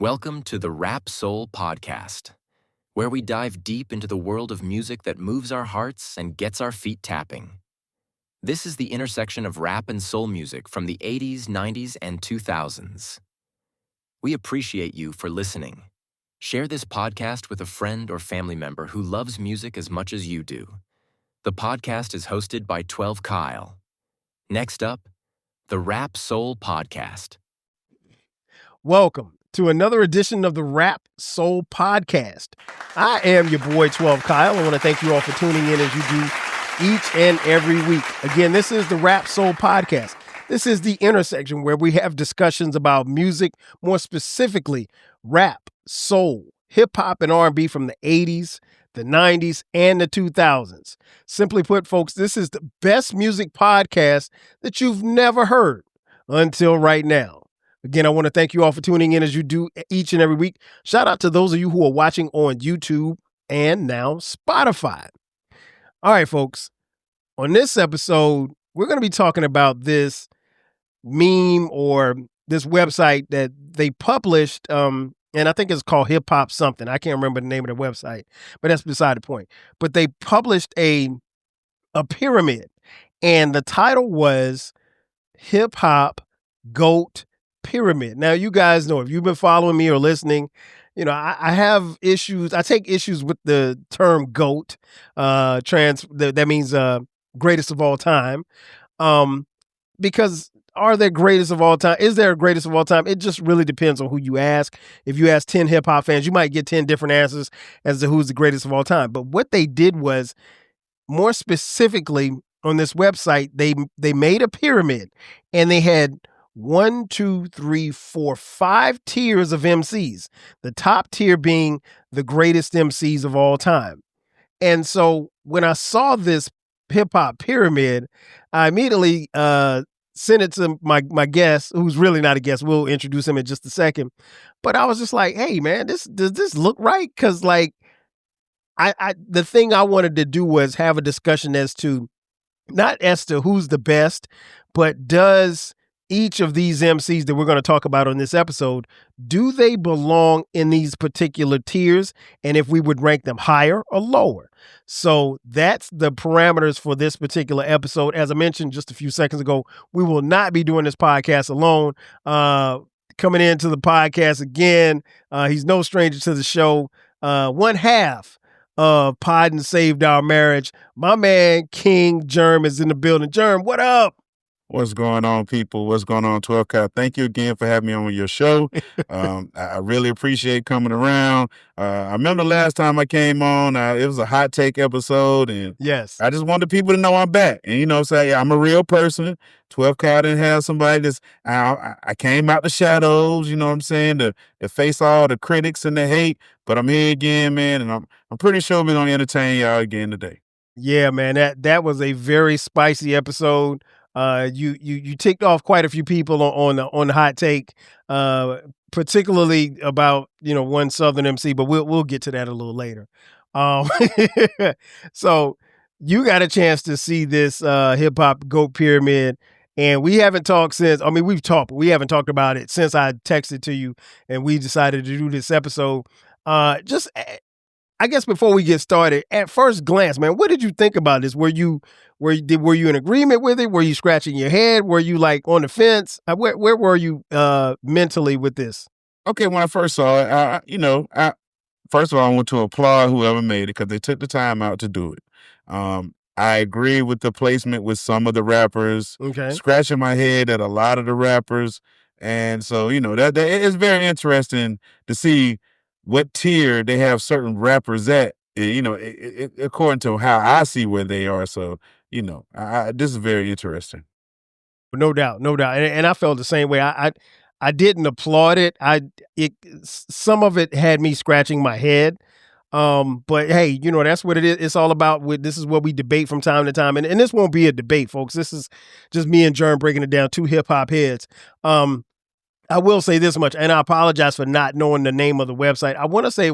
Welcome to the Rap Soul Podcast, where we dive deep into the world of music that moves our hearts and gets our feet tapping. This is the intersection of rap and soul music from the 80s, 90s, and 2000s. We appreciate you for listening. Share this podcast with a friend or family member who loves music as much as you do. The podcast is hosted by 12 Kyle. Next up, the Rap Soul Podcast. Welcome to another edition of the Rap Soul Podcast. I am your boy, 12 Kyle. I want to thank you all for tuning in as you do each and every week. Again, this is the Rap Soul Podcast. This is the intersection where we have discussions about music, more specifically rap, soul, hip-hop, and R&B from the 80s, the 90s, and the 2000s. Simply put, folks, this is the best music podcast that you've never heard until right now. Again, I want to thank you all for tuning in as you do each and every week. Shout out to those of you who are watching on YouTube and now Spotify. All right, folks. On this episode, we're going to be talking about this meme or this website that they published, and I think it's called Hip Hop something. I can't remember the name of the website, but that's beside the point. But they published a pyramid, and the title was Hip Hop GOAT Pyramid. Now, you guys know, if you've been following me or listening, you know, I have issues. I take issues with the term GOAT, that means greatest of all time, because are there greatest of all time? Is there a greatest of all time? It just really depends on who you ask. If you ask 10 hip hop fans, you might get 10 different answers as to who's the greatest of all time. But what they did was, more specifically on this website, they made a pyramid, and they had 5 tiers of MCs. The top tier being the greatest MCs of all time. And so when I saw this hip hop pyramid, I immediately sent it to my guest, who's really not a guest. We'll introduce him in just a second. But I was just like, hey man, does this look right? Because like the thing I wanted to do was have a discussion as to not as to who's the best, but does each of these MCs that we're going to talk about on this episode, do they belong in these particular tiers? And if we would rank them higher or lower? So that's the parameters for this particular episode. As I mentioned just a few seconds ago, we will not be doing this podcast alone. Coming into the podcast again, he's no stranger to the show. One half of Pod and Saved Our Marriage. My man, King Jerm, is in the building. Jerm, what up? What's going on, people? What's going on, 12 Cal? Thank you again for having me on your show. I really appreciate coming around. I remember the last time I came on, it was a hot take episode, and yes, I just wanted people to know I'm back. And, you know, say I'm a real person. 12 Cal didn't have somebody that's, I came out the shadows, you know what I'm saying, to face all the critics and the hate, but I'm here again, man, and I'm pretty sure we're going to entertain y'all again today. Yeah, man, that was a very spicy episode. You ticked off quite a few people on the hot take, particularly about, you know, one Southern MC, but we'll get to that a little later. So you got a chance to see this hip hop GOAT pyramid, and we haven't talked since. I mean, we've talked, but we haven't talked about it since I texted to you, and we decided to do this episode. Just, I guess before we get started, at first glance, man, what did you think about this? Were you in agreement with it? Were you scratching your head? Were you like on the fence? Where were you mentally with this? Okay, when I first saw it, first of all, I want to applaud whoever made it because they took the time out to do it. I agree with the placement with some of the rappers. Okay, scratching my head at a lot of the rappers, and so you know that it's very interesting to see what tier they have certain rappers at, you know, according to how I see where they are. So, you know, this is very interesting. No doubt. And I felt the same way. I didn't applaud it. Some of it had me scratching my head. But hey, you know, that's what it is. It's all about this is what we debate from time to time. And this won't be a debate, folks. This is just me and Jerm breaking it down, two hip hop heads. I will say this much, and I apologize for not knowing the name of the website. I want to say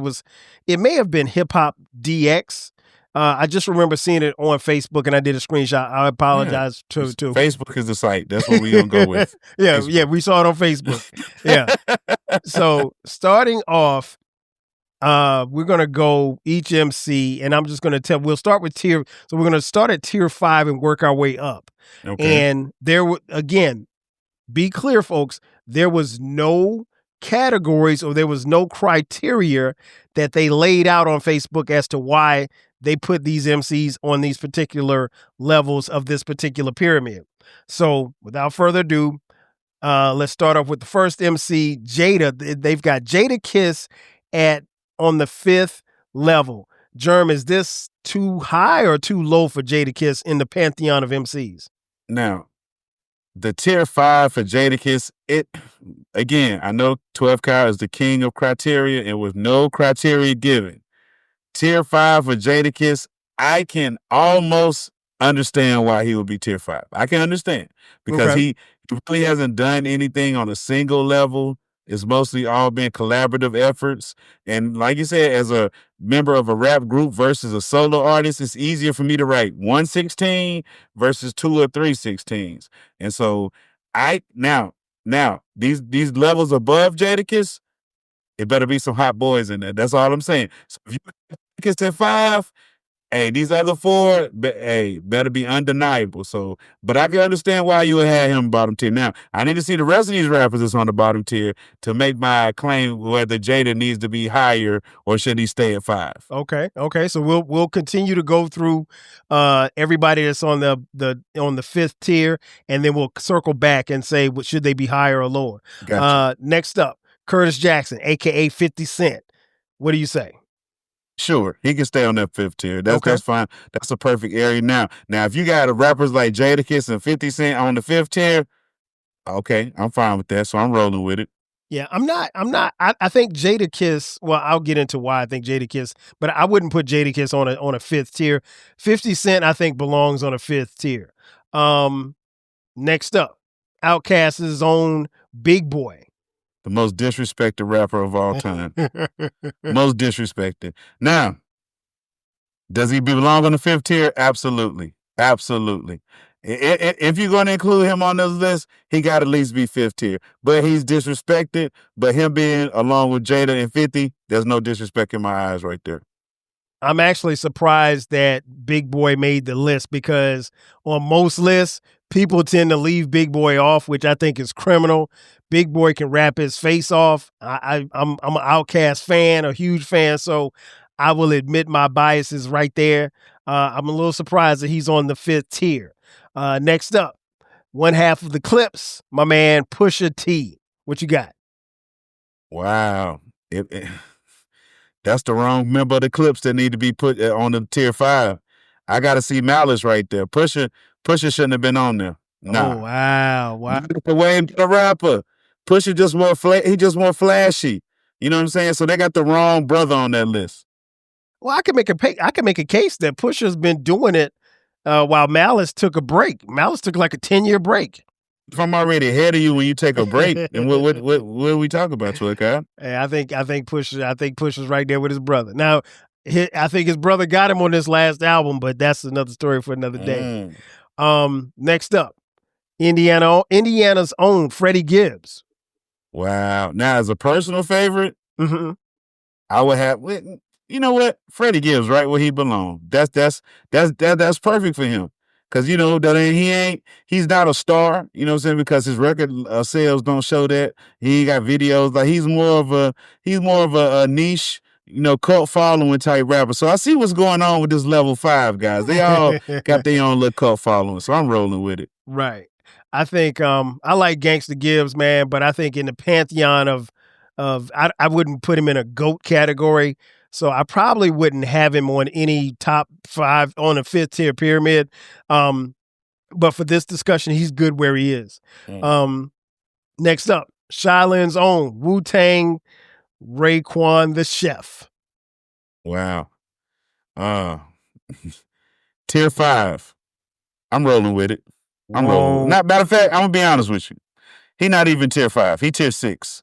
it may have been Hip Hop DX. I just remember seeing it on Facebook, and I did a screenshot. I apologize to Facebook is the site. That's what we're gonna go with. Yeah, we saw it on Facebook. Yeah. So starting off, we're gonna go each MC, and I'm just gonna tell. We'll start with tier. So we're gonna start at tier 5 and work our way up. Okay. And again, be clear, folks. There was no categories or there was no criteria that they laid out on Facebook as to why they put these MCs on these particular levels of this particular pyramid. So without further ado, let's start off with the first MC, Jada. They've got Jada Kiss on the 5th level. Jerm, is this too high or too low for Jada Kiss in the pantheon of MCs? Now, the tier 5 for Jadakiss, again, I know 12 Cal is the king of criteria, and with no criteria given. Tier 5 for Jadakiss, I can almost understand why he would be tier 5. I can understand because he really hasn't done anything on a single level. It's mostly all been collaborative efforts. And like you said, as a member of a rap group versus a solo artist, it's easier for me to write 116 versus 2 or 3 16s. And so now these levels above Jadakiss, it better be some hot boys in there. That's all I'm saying. So if you kiss at 5, hey, these other 4, better be undeniable. So, but I can understand why you would have him bottom tier. Now, I need to see the rest of these rappers that's on the bottom tier to make my claim whether Jada needs to be higher or should he stay at 5. Okay. So we'll continue to go through everybody that's on the 5th tier, and then we'll circle back and say should they be higher or lower. Gotcha. Next up, Curtis Jackson, aka 50 Cent. What do you say? Sure, he can stay on that 5th tier. That's fine. That's a perfect area. Now, if you got rappers like Jadakiss and 50 Cent on the 5th tier, okay, I'm fine with that. So I'm rolling with it. Yeah, I'm not. I think Jadakiss. Well, I'll get into why I think Jadakiss, but I wouldn't put Jadakiss on a 5th tier. 50 Cent, I think, belongs on a 5th tier. Next up, Outkast's own Big Boy. The most disrespected rapper of all time. Most disrespected. Now, does he belong on the 5th tier? Absolutely. If you're going to include him on this list, he got to at least be 5th tier. But he's disrespected. But him being along with Jada and 50, there's no disrespect in my eyes right there. I'm actually surprised that Big Boy made the list because on most lists, people tend to leave Big Boy off, which I think is criminal. Big Boy can rap his face off. I'm an Outkast fan, a huge fan, so I will admit my biases right there. I'm a little surprised that he's on the 5th tier. Next up, one half of the Clips, my man Pusha T. What you got? Wow. That's the wrong member of the Clips that need to be put on the tier 5. I got to see Malice right there. Pusha shouldn't have been on there. Nah. Oh, wow. The way the rapper. Pusha just more flashy. You know what I'm saying? So they got the wrong brother on that list. Well, I can make a case that Pusha's been doing it while Malice took a break. Malice took like a 10-year break. If I'm already ahead of you when you take a break, then what are we talking about, Tupac? Hey, I think Pusha's right there with his brother. Now, I think his brother got him on this last album, but that's another story for another day. Next up, Indiana's own Freddie Gibbs. Wow. Now, as a personal favorite, I would have. You know what? Freddie Gibbs right where he belongs. That's perfect for him. Cause you know that he's not a star, you know what I'm saying? Because his record sales don't show that. He ain't got videos. Like he's more of a niche, you know, cult following type rapper. So I see what's going on with this level 5 guys. They all got their own little cult following. So I'm rolling with it. Right. I think I like Gangsta Gibbs, man, but I think in the pantheon of I wouldn't put him in a GOAT category. So I probably wouldn't have him on any top 5 on a 5th tier pyramid. But for this discussion, he's good where he is. Next up, Shailin's own Wu-Tang Raekwon the Chef. Wow. Tier 5. I'm rolling with it. Not matter of fact, I'm gonna be honest with you. He not even tier 5. He tier 6.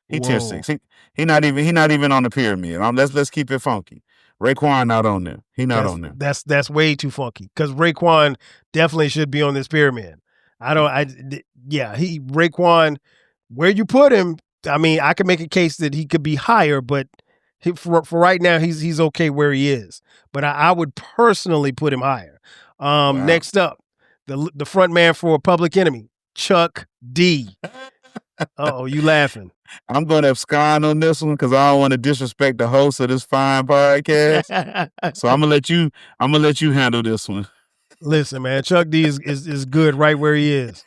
Tier 6. He not even on the pyramid. Let's keep it funky. Raekwon not on there. On there. That's way too funky because Raekwon definitely should be on this pyramid. Raekwon, where you put him, I mean, I can make a case that he could be higher, but for right now, he's okay where he is. But I would personally put him higher. Wow. Next up, the front man for Public Enemy, Chuck D. Uh-oh, you laughing. I'm going to abscond on this one because I don't want to disrespect the host of this fine podcast. So I'm gonna let you handle this one. Listen, man, Chuck D is good right where he is.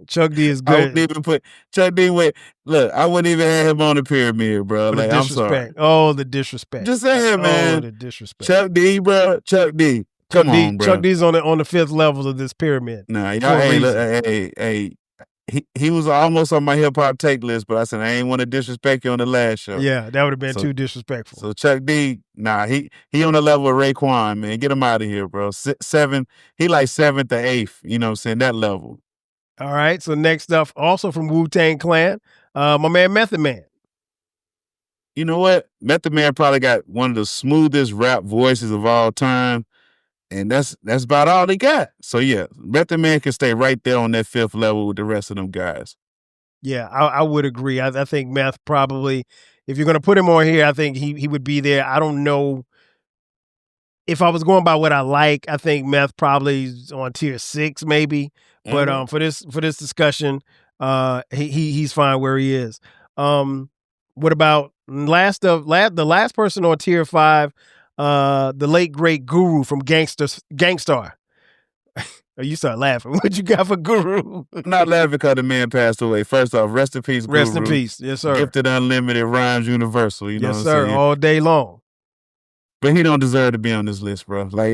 Chuck D is good. I wouldn't even put Chuck D. Look, I wouldn't even have him on the pyramid, bro. Like, I'm sorry. Oh, the disrespect. Just saying, man. Oh, the disrespect. Chuck D, bro. Chuck D. Come on, bro. Chuck D's on the fifth level of this pyramid. Nah, y'all. Hey, look, hey. He was almost on my hip hop take list, but I said I ain't want to disrespect you on the last show. Yeah, that would have been too disrespectful. So Chuck D, nah, he on the level of Raekwon, man. Get him out of here, bro. Seven, he like 7th or 8th. You know what I'm saying? That level. All right. So next up, also from Wu-Tang Clan, my man Method Man. You know what? Method Man probably got one of the smoothest rap voices of all time. And that's about all he got. So yeah, Method Man can stay right there on that 5th level with the rest of them guys. Yeah, I would agree. I think Meth probably, if you're going to put him on here, I think he would be there. I don't know if I was going by what I like. I think Meth probably is on tier 6 maybe. But for this discussion, he's fine where he is. What about the last person on tier 5? The late great Guru from Gangstar. Oh, you start laughing. What you got for Guru? I'm not laughing because the man passed away. First off, rest in peace, Guru. Rest in peace. Yes, sir. Gifted, unlimited, rhymes universal. You know what I'm saying? All day long. But he don't deserve to be on this list, bro. Like,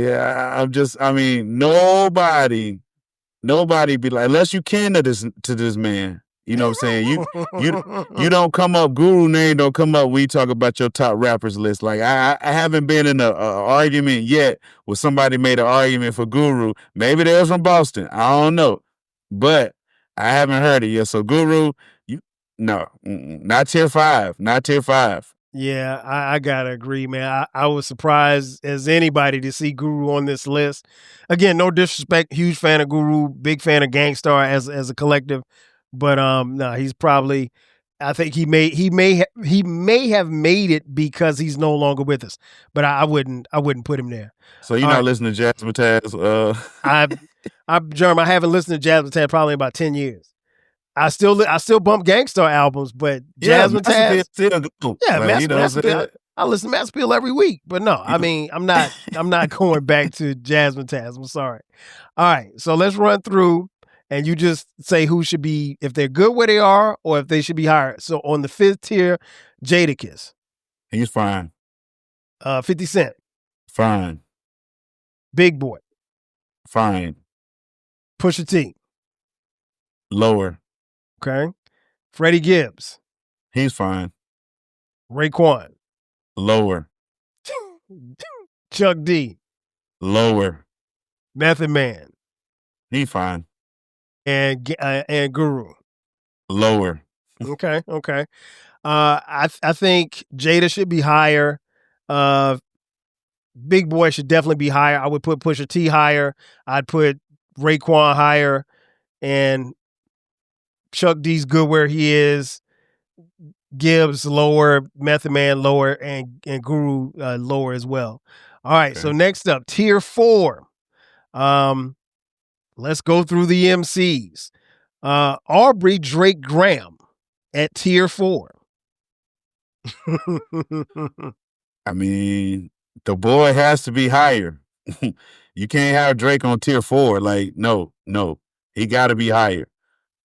nobody be like, unless you kin to this man. You know what I'm saying? You don't come up, Guru name don't come up when you talk about your top rappers list. Like, I haven't been in a argument yet where somebody made an argument for Guru. Maybe they was from Boston. I don't know. But I haven't heard it yet. So Guru, not tier 5. Not tier 5. Yeah, I gotta agree, man. I was surprised as anybody to see Guru on this list. Again, no disrespect, huge fan of Guru, big fan of Gangstar as a collective. But no, he's probably. I think he may have made it because he's no longer with us. But I wouldn't put him there. So you're not listening to Jasmine Taz? Jerm, I haven't listened to Jasmine Taz probably in about 10 years. I still bump Gangstar albums, but Jasmine Taz still go. Yeah, like, I listen to Master P every week. But no, I mean I'm not going back to Jasmine Taz. I'm sorry. All right, so let's run through. And you just say who should be, if they're good where they are, or if they should be higher. So on the 5th tier, Jadakiss. He's fine. 50 Cent. Fine. Big Boy. Fine. Pusha T. Lower. Okay. Freddie Gibbs. He's fine. Raekwon. Lower. Chuck D. Lower. Method Man. He's fine. And Guru. Lower. Okay. I think Jada should be higher. Big Boy should definitely be higher. I would put Pusha T higher. I'd put Raekwon higher, and Chuck D's good where he is. Gibbs lower, Method Man lower, and Guru lower as well. All right. Okay. So next up, tier 4. Let's go through the MCs. Aubrey Drake Graham at tier 4. I mean, the boy has to be higher. You can't have Drake on tier 4. Like, no. He got to be higher.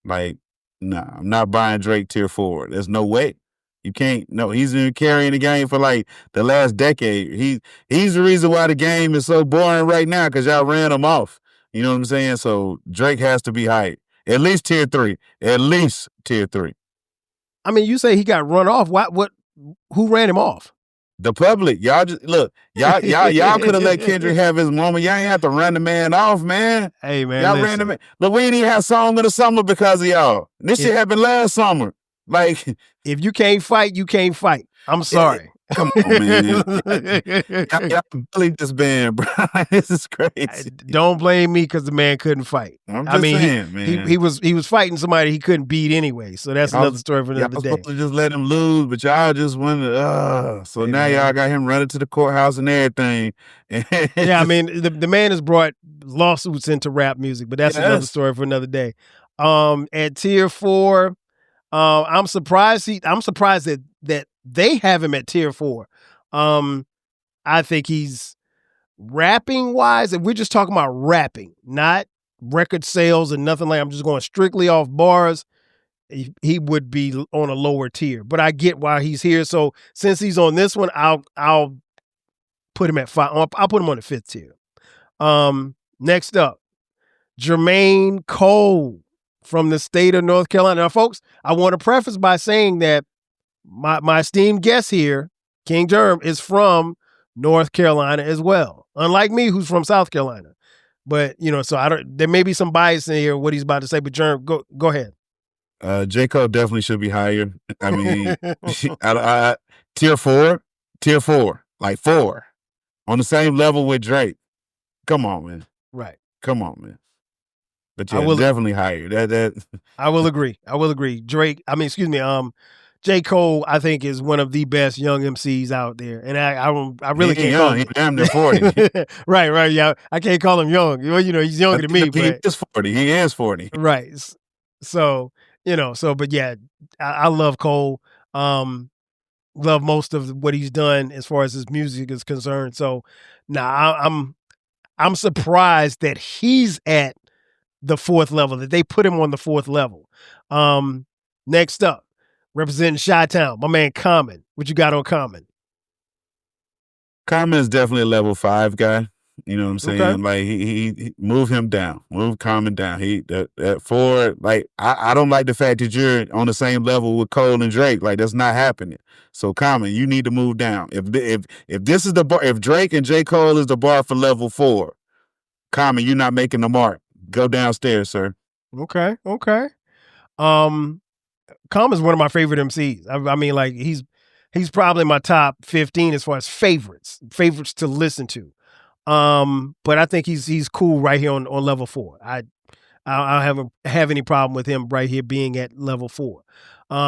Like, nah, I'm not buying Drake tier 4. There's no way. You can't. No, he's been carrying the game for like the last decade. He's the reason why the game is so boring right now because y'all ran him off. You know what I'm saying? So Drake has to be high. At least tier 3. At least tier 3. I mean, you say he got run off. Who ran him off? The public. Y'all just look. Y'all could have let Kendrick have his moment. Y'all ain't have to run the man off, man. Hey, man. Y'all ran the man. Look, we didn't even have Song of the Summer because of y'all. This shit happened last summer. Like, if you can't fight, you can't fight. I'm sorry. Come on, man. Y'all bully this band, bro. This is crazy. Don't blame me because the man couldn't fight. I'm just saying, man. He was fighting somebody he couldn't beat anyway. So that's another story for another day. Y'all supposed to just let him lose, but y'all just wanted. So now y'all got him running to the courthouse and everything. Yeah, I mean the man has brought lawsuits into rap music, but that's another story for another day. At tier 4, I'm surprised that they have him at tier 4. I think he's rapping wise, and we're just talking about rapping, not record sales and nothing like. I'm just going strictly off bars. He would be on a lower tier, but I get why he's here. So since he's on this one, I'll put him at 5. I'll put him on the 5th tier. Next up, Jermaine Cole from the state of North Carolina. Now, folks, I want to preface by saying that my esteemed guest here, King Jerm, is from North Carolina as well. Unlike me, who's from South Carolina. But, so there may be some bias in here what he's about to say, but Jerm, go ahead. J. Cole definitely should be higher. I mean, tier 4, like 4, on the same level with Drake. Come on, man. Right. Come on, man. But yeah, definitely higher. That I will agree. Drake, J. Cole, I think, is one of the best young MCs out there. And I really can't call him. He's damn near 40. Right. Yeah. I can't call him young. Well, he's younger than me. He is 40. He is 40. Right. So, but yeah, I love Cole. Love most of what he's done as far as his music is concerned. So I'm surprised that he's at the 4th level, that they put him on the 4th level. Next up, representing Chi-Town, my man Common. What you got on Common? Common is definitely a level 5 guy. You know what I'm saying? Okay. Like he move him down, move Common down. That 4, like I don't like the fact that you're on the same level with Cole and Drake. Like that's not happening. So Common, you need to move down. If this is the bar, if Drake and J. Cole is the bar for level 4, Common, you're not making the mark. Go downstairs, sir. Okay. Common's one of my favorite MCs. I mean, like he's probably my top 15 as far as favorites to listen to. But I think he's cool right here on level 4. I don't have any problem with him right here being at level 4.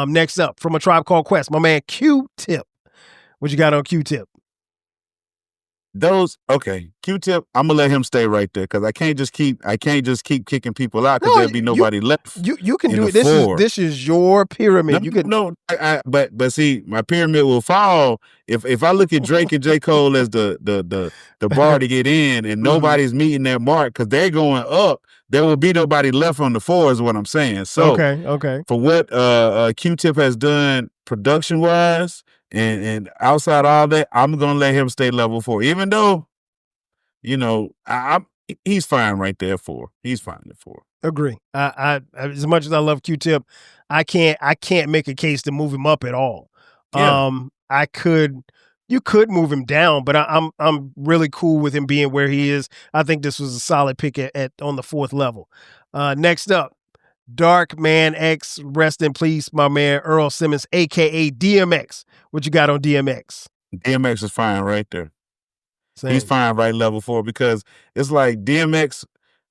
Next up, from A Tribe Called Quest, my man Q-Tip. What you got on Q-Tip? Q-Tip, I'm gonna let him stay right there because I can't just keep kicking people out because there'll be nobody left. You can do it. This is your pyramid. But see, my pyramid will fall if I look at Drake and J. Cole as the bar to get in, and nobody's meeting that mark because they're going up. There will be nobody left on the 4, is what I'm saying. So okay. For what Q-Tip has done production wise. And outside all that, I'm gonna let him stay level 4, even though, he's fine right there 4. He's fine at 4. Agree. I as much as I love Q-Tip, I can't make a case to move him up at all. Yeah. You could move him down, but I'm really cool with him being where he is. I think this was a solid pick on the 4th level. Next up, Dark Man X, rest in peace, my man Earl Simmons, aka DMX. What you got on DMX? DMX is fine right there. Same. He's fine right level 4 because it's like DMX,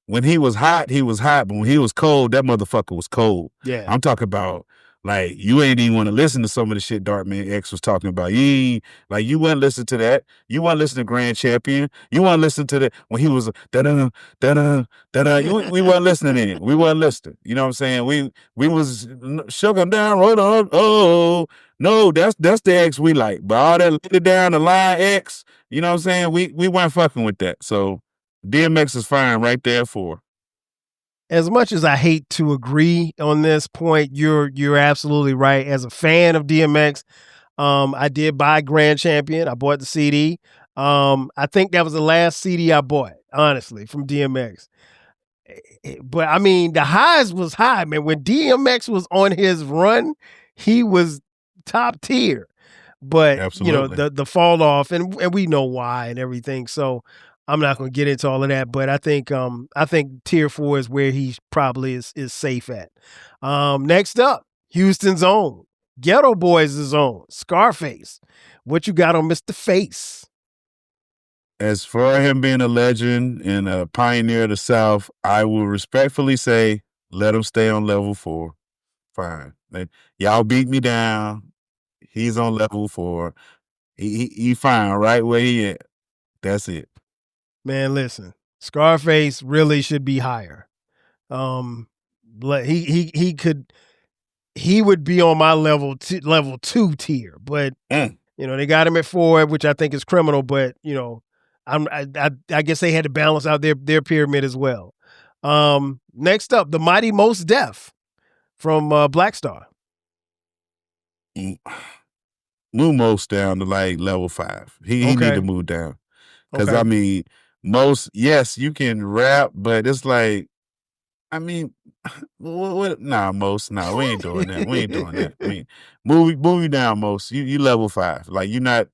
when he was hot, but when he was cold, that motherfucker was cold. Yeah. I'm talking about, like, you ain't even want to listen to some of the shit Dark Man X was talking about. You wouldn't listen to that. You wouldn't listen to Grand Champion. You wouldn't listen to that when he was da-da, da-da, da-da. We weren't listening to him. We weren't listening. You know what I'm saying? We was shook him down, right on. Oh, no, that's the X we like. But all that later down the line X, you know what I'm saying? We weren't fucking with that. So DMX is fine right there for. As much as I hate to agree on this point, you're absolutely right. As a fan of DMX, I did buy Grand Champion. I bought the CD. I think that was the last CD I bought, honestly, from DMX. But I mean, the highs was high, man. When DMX was on his run, he was top tier. But absolutely. The fall off, and we know why and everything. So I'm not going to get into all of that, but I think tier 4 is where he probably is safe at. Next up, Houston's own Ghetto Boys is on. Scarface. What you got on Mr. Face? As for him being a legend and a pioneer of the South, I will respectfully say, let him stay on level 4. Fine. Y'all beat me down. He's on level 4. He fine right where he at. That's it. Man, listen. Scarface really should be higher. He would be on my level 2 tier, but they got him at 4, which I think is criminal, but I guess they had to balance out their pyramid as well. Next up, the mighty Mos Def from Black Star. Move Mos down to like level 5. He need to move down. Because Okay. I mean, Mos, yes, you can rap, but it's like, I mean, nah, Mos, nah, we ain't doing that. We ain't doing that. I mean, move down, Mos. You level 5. Like you're not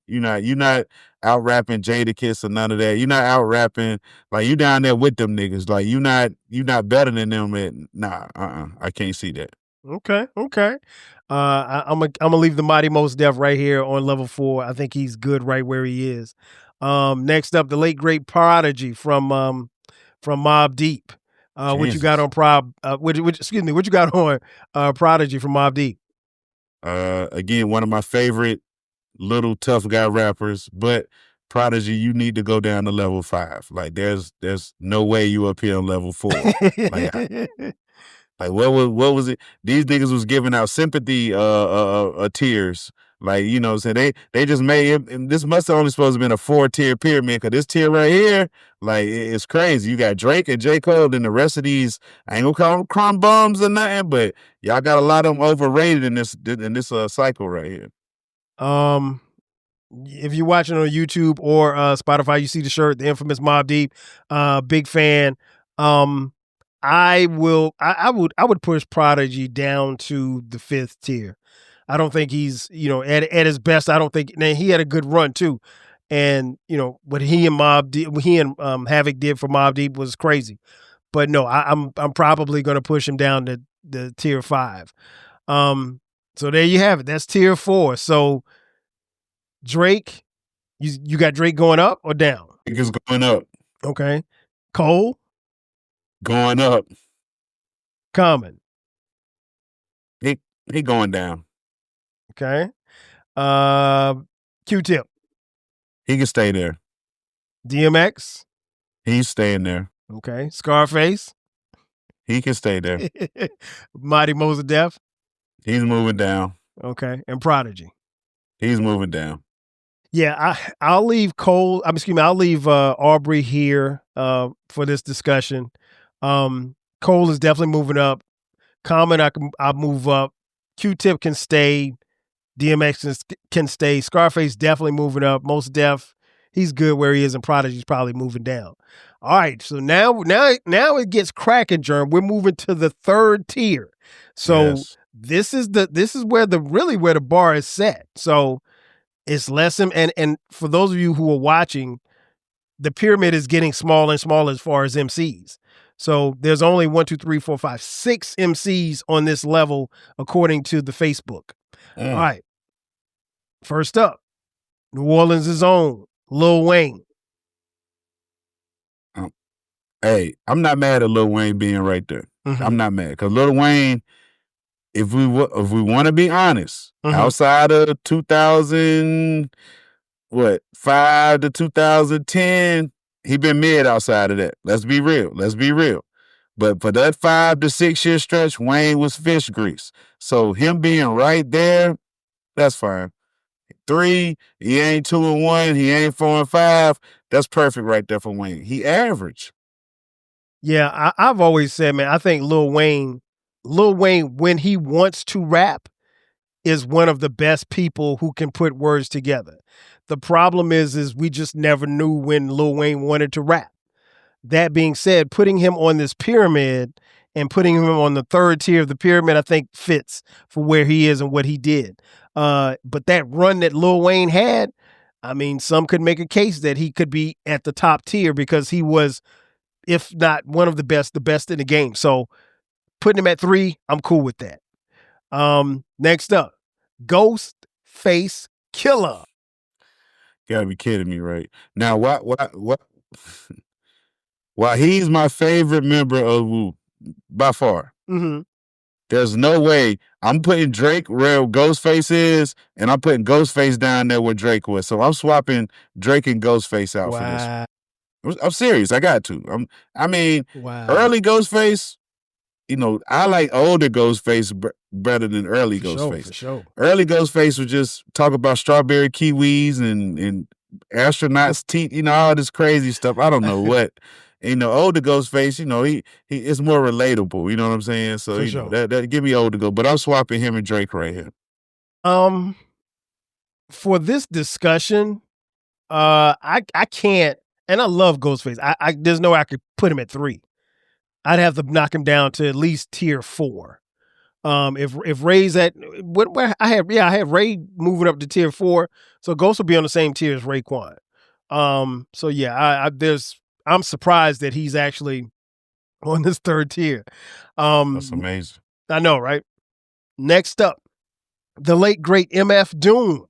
out rapping Jadakiss or none of that. You're not out rapping, like you down there with them niggas. Like you not better than them. I can't see that. Okay. I'm gonna leave the mighty Mos Def right here on level 4. I think he's good right where he is. Next up, the late great Prodigy from Mobb Deep. What you got on what you got on Prodigy from Mobb Deep? Again, one of my favorite little tough guy rappers, but Prodigy, you need to go down to level 5. Like there's no way you up here on level 4. Like what was it? These niggas was giving out sympathy tiers. Like, so they just made it. This must have only supposed to have been a 4-tier pyramid, because this tier right here, like, it's crazy. You got Drake and J. Cole, and the rest of these, I ain't gonna call them crumb bums or nothing, but y'all got a lot of them overrated in this cycle right here. If you're watching on YouTube or Spotify, you see the shirt, the infamous Mobb Deep. Big fan. I would push Prodigy down to the 5th tier. I don't think he's, at his best. I don't think, he had a good run too. And, what he and Havoc did for Mobb Deep was crazy. But no, I'm probably going to push him down to the tier 5. So there you have it. That's tier 4. So Drake, you got Drake going up or down? Drake is going up. Okay. Cole? Going up. Common? He going down. Okay. Q-Tip? He can stay there. DMX? He's staying there. Okay. Scarface? He can stay there. Mighty Mos Def? He's moving down. Okay. And Prodigy? He's moving down. Yeah, I'll leave Cole. I'll leave Aubrey here for this discussion. Cole is definitely moving up. Common, I'll move up. Q-Tip can stay. DMX can stay. Scarface definitely moving up. Mos Def, he's good where he is, and Prodigy's probably moving down. All right, so now it gets cracking, Jerm. We're moving to the 3rd tier. So yes. this is where the bar is set. So it's less, and for those of you who are watching, the pyramid is getting smaller and smaller as far as MCs. So there's only 1, 2, 3, 4, 5, 6 MCs on this level according to the Facebook. All right. First up, New Orleans' own Lil Wayne. Hey, I'm not mad at Lil Wayne being right there. Mm-hmm. I'm not mad, because Lil Wayne, if we want to be honest, outside of 2005 to 2010, he been mid outside of that. Let's be real. But for that 5 to 6 year stretch, Wayne was fish grease. So him being right there, that's fine. 3, he ain't 2 and 1, he ain't 4 and 5. That's perfect right there for Wayne. He average. Yeah, I've always said, man, I think Lil Wayne, when he wants to rap, is one of the best people who can put words together. The problem is we just never knew when Lil Wayne wanted to rap. That being said, putting him on this pyramid and putting him on the 3rd tier of the pyramid, I think fits for where he is and what he did. But that run that Lil Wayne had, I mean, some could make a case that he could be at the top tier because he was, if not one of the best in the game. So putting him at 3, I'm cool with that. Next up, Ghostface Killer. Gotta be kidding me, right? Now, what? While he's my favorite member of Wu, by far, Mm-hmm. there's no way I'm putting Drake where Ghostface is, and I'm putting Ghostface down there where Drake was. So I'm swapping Drake and Ghostface out for this. I'm serious. I got to. I mean, early Ghostface, you know, I like older Ghostface better than early Ghostface. For sure. Early Ghostface would just talk about strawberry kiwis and astronauts' teeth, you know, all this crazy stuff. I don't know what. You know, older Ghostface, you know, he is more relatable. You know what I'm saying? So For you sure. know that give me older go, but I'm swapping him and Drake right here. For this discussion, I can't, and I love Ghostface. I there's no way I could put him at 3. I'd have to knock him down to at least tier 4. If Ray's at what I have Ray moving up to tier 4, so Ghost will be on the same tier as Raekwon. So yeah, I'm surprised that he's actually on this 3rd tier. That's amazing. I know, right? Next up, the late great MF Doom.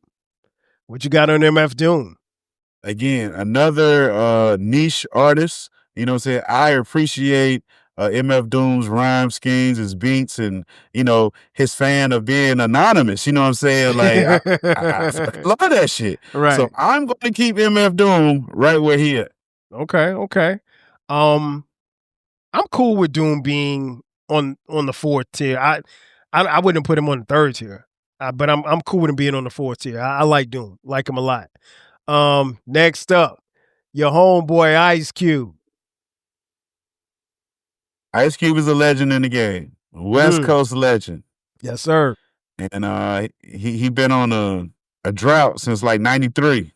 What you got on MF Doom? Again, another niche artist. You know what I'm saying? I appreciate MF Doom's rhyme schemes, his beats, and, you know, his fan of being anonymous. You know what I'm saying? Like, I love that shit. Right. So I'm going to keep MF Doom right where he at. Okay. I'm cool with Doom being on the 4th tier. I wouldn't put him on the 3rd tier, but I'm cool with him being on the 4th tier. I like Doom, like him a lot. Next up, your homeboy Ice Cube. Ice Cube is a legend in the game. West Coast legend. Yes, sir. And he been on a drought since like 93.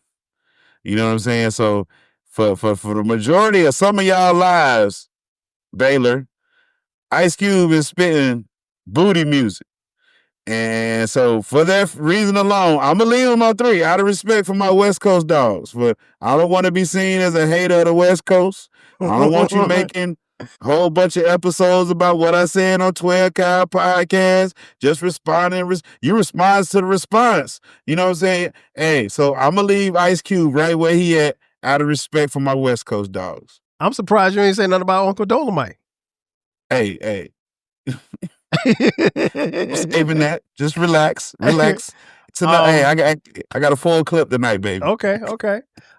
You know what I'm saying? So for the majority of some of y'all lives, Baylor, Ice Cube is spitting booty music. And so for that reason alone, I'm going to leave him on 3 out of respect for my West Coast dogs. But I don't want to be seen as a hater of the West Coast. I don't want you making a whole bunch of episodes about what I said on 12 Kyle podcast. Just responding. You respond to the response. You know what I'm saying? Hey, so I'm going to leave Ice Cube right where he at out of respect for my West Coast dogs. I'm surprised you ain't saying nothing about Uncle Dolomite. Hey. I'm saving that. Just relax. Tonight, hey, I got a full clip tonight, baby. Okay.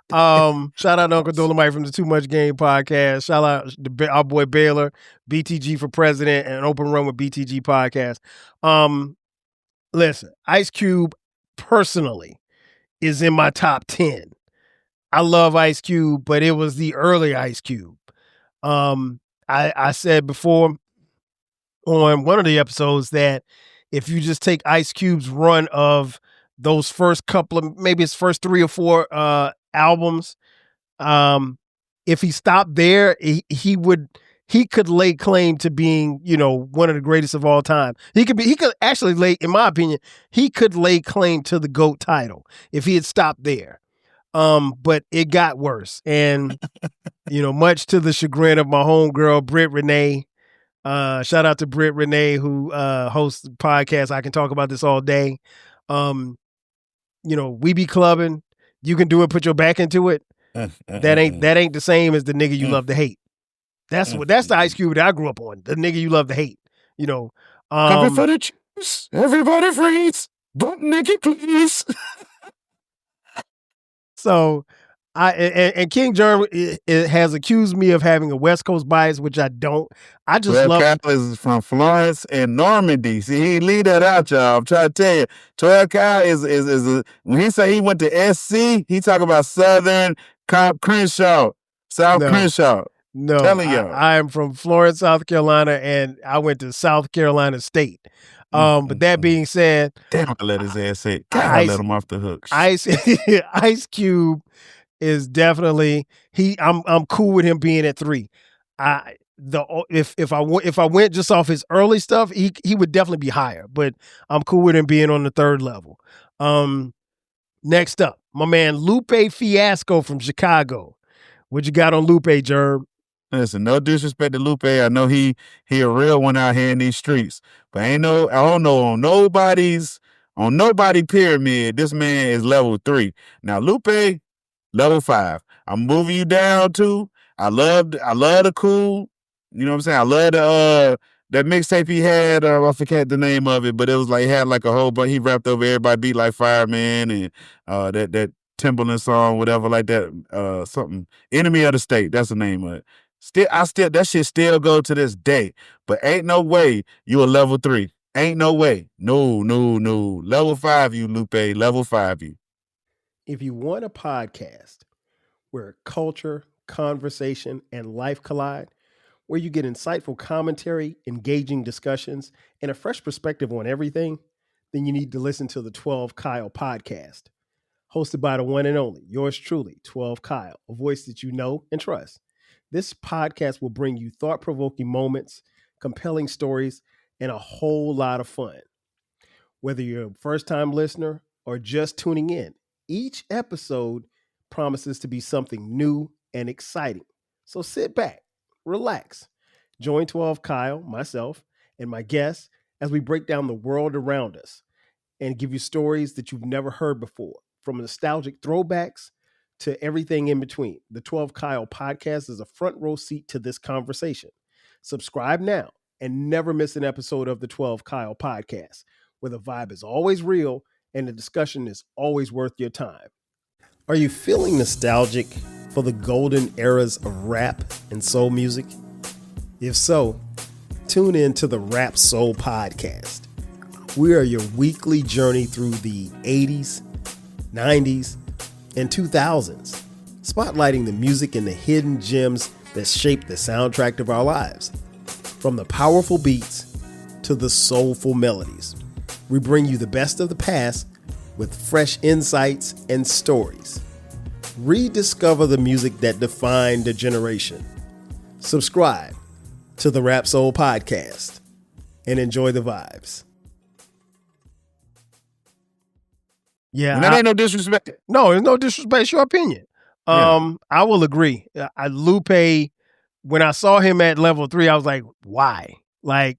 Shout out to Uncle Dolomite from the Too Much Game podcast. Shout out to our boy Baylor, BTG for President, and Open Run with BTG podcast. Listen, Ice Cube personally is in my top 10. I love Ice Cube, but it was the early Ice Cube. I said before on one of the episodes that if you just take Ice Cube's run of those first couple of, maybe his first 3 or 4 albums, if he stopped there, he could lay claim to being, you know, one of the greatest of all time. He could actually lay, in my opinion, he could lay claim to the GOAT title if he had stopped there. But it got worse. And, you know, much to the chagrin of my homegirl, Britt Renee. Shout out to Britt Renee, who hosts the podcast. I Can Talk About This All Day. You know, we be clubbing. You can do it. Put your back into it. That ain't the same as the nigga you love to hate. That's the Ice Cube that I grew up on. The nigga you love to hate. You know. Coming for the juice. Everybody freeze. But Nikki, please. So, and King Jerm has accused me of having a West Coast bias, which I don't. I just love. 12 Kyle is from Florence and Normandy. See, he leave that out, y'all. I'm trying to tell you, 12 Kyle is when he say he went to SC, he talk about Southern Crenshaw, South Crenshaw. No, telling y'all. I am from Florence, South Carolina, and I went to South Carolina State. But that being said, damn, I let his ass say, I let him off the hook. Ice Cube is definitely I'm cool with him being at 3. If I went just off his early stuff, he would definitely be higher, but I'm cool with him being on the 3rd level. Next up, my man Lupe Fiasco from Chicago. What you got on Lupe, Jerm? Listen, no disrespect to Lupe. I know he a real one out here in these streets, but I don't know on nobody's On nobody pyramid, this man is level 3. Now, Lupe, level 5. I'm moving you down too. I love the cool. You know what I'm saying? I love the that mixtape he had. I forget the name of it, but it was like he had like a whole bunch. He rapped over everybody, beat like Fireman, and that Timberland song, whatever, like that. Something Enemy of the State. That's the name of it. Still that shit still go to this day. But ain't no way you a level 3. Ain't no way. No. Level 5 you, Lupe. Level 5 you. If you want a podcast where culture, conversation, and life collide, where you get insightful commentary, engaging discussions, and a fresh perspective on everything, then you need to listen to the 12 Kyle podcast. Hosted by the one and only, yours truly, 12 Kyle, a voice that you know and trust. This podcast will bring you thought-provoking moments, compelling stories, and a whole lot of fun. Whether you're a first-time listener or just tuning in, each episode promises to be something new and exciting. So sit back, relax, join 12 Kyle, myself, and my guests as we break down the world around us and give you stories that you've never heard before, from nostalgic throwbacks to everything in between. The 12 Kyle podcast is a front row seat to this conversation. Subscribe now and never miss an episode of the 12 Kyle podcast, where the vibe is always real and the discussion is always worth your time. Are you feeling nostalgic for the golden eras of rap and soul music? If so, tune in to the Rap Soul podcast. We are your weekly journey through the 80s, 90s, and 2000s, spotlighting the music and the hidden gems that shape the soundtrack of our lives. From the powerful beats to the soulful melodies, we bring you the best of the past with fresh insights and stories. Rediscover the music that defined a generation. Subscribe to the Rap Soul podcast and enjoy the vibes. Yeah, and that ain't no disrespect. No, there's no disrespect. It's your opinion. I will agree. Lupe, when I saw him at level 3, I was like, why? Like,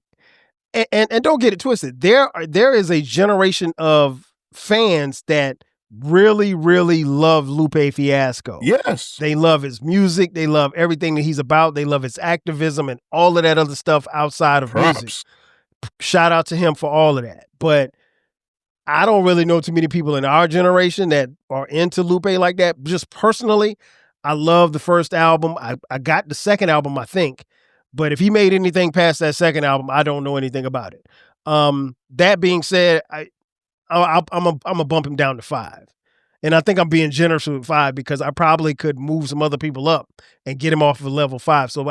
and don't get it twisted. There is a generation of fans that really, really love Lupe Fiasco. Yes. They love his music. They love everything that he's about. They love his activism and all of that other stuff outside of music. Shout out to him for all of that. But I don't really know too many people in our generation that are into Lupe like that. Just personally, I love the first album. I got the second album, I think. But if he made anything past that second album, I don't know anything about it. That being said, I'm gonna bump him down to 5. And I think I'm being generous with 5 because I probably could move some other people up and get him off of level 5. So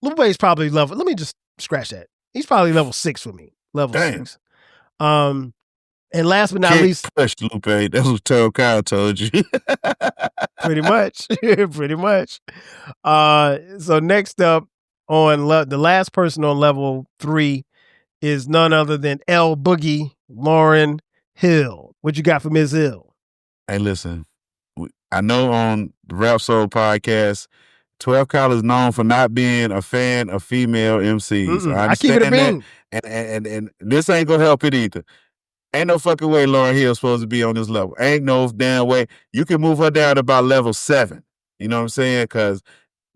Lupe is probably level, let me just scratch that. He's probably level 6 for me. Level 6. And last but not least, push Lupe. That's what Kyle told you. Pretty much. Pretty much. So next up on the last person on level 3 is none other than L Boogie, Lauryn Hill. What you got for Ms. Hill? Hey, listen, I know on the Rap Soul podcast, 12 Kyle is known for not being a fan of female MCs. I keep it a bean. And this ain't gonna help it either. Ain't no fucking way Lauryn Hill's supposed to be on this level. Ain't no damn way. You can move her down to about level 7. You know what I'm saying? Because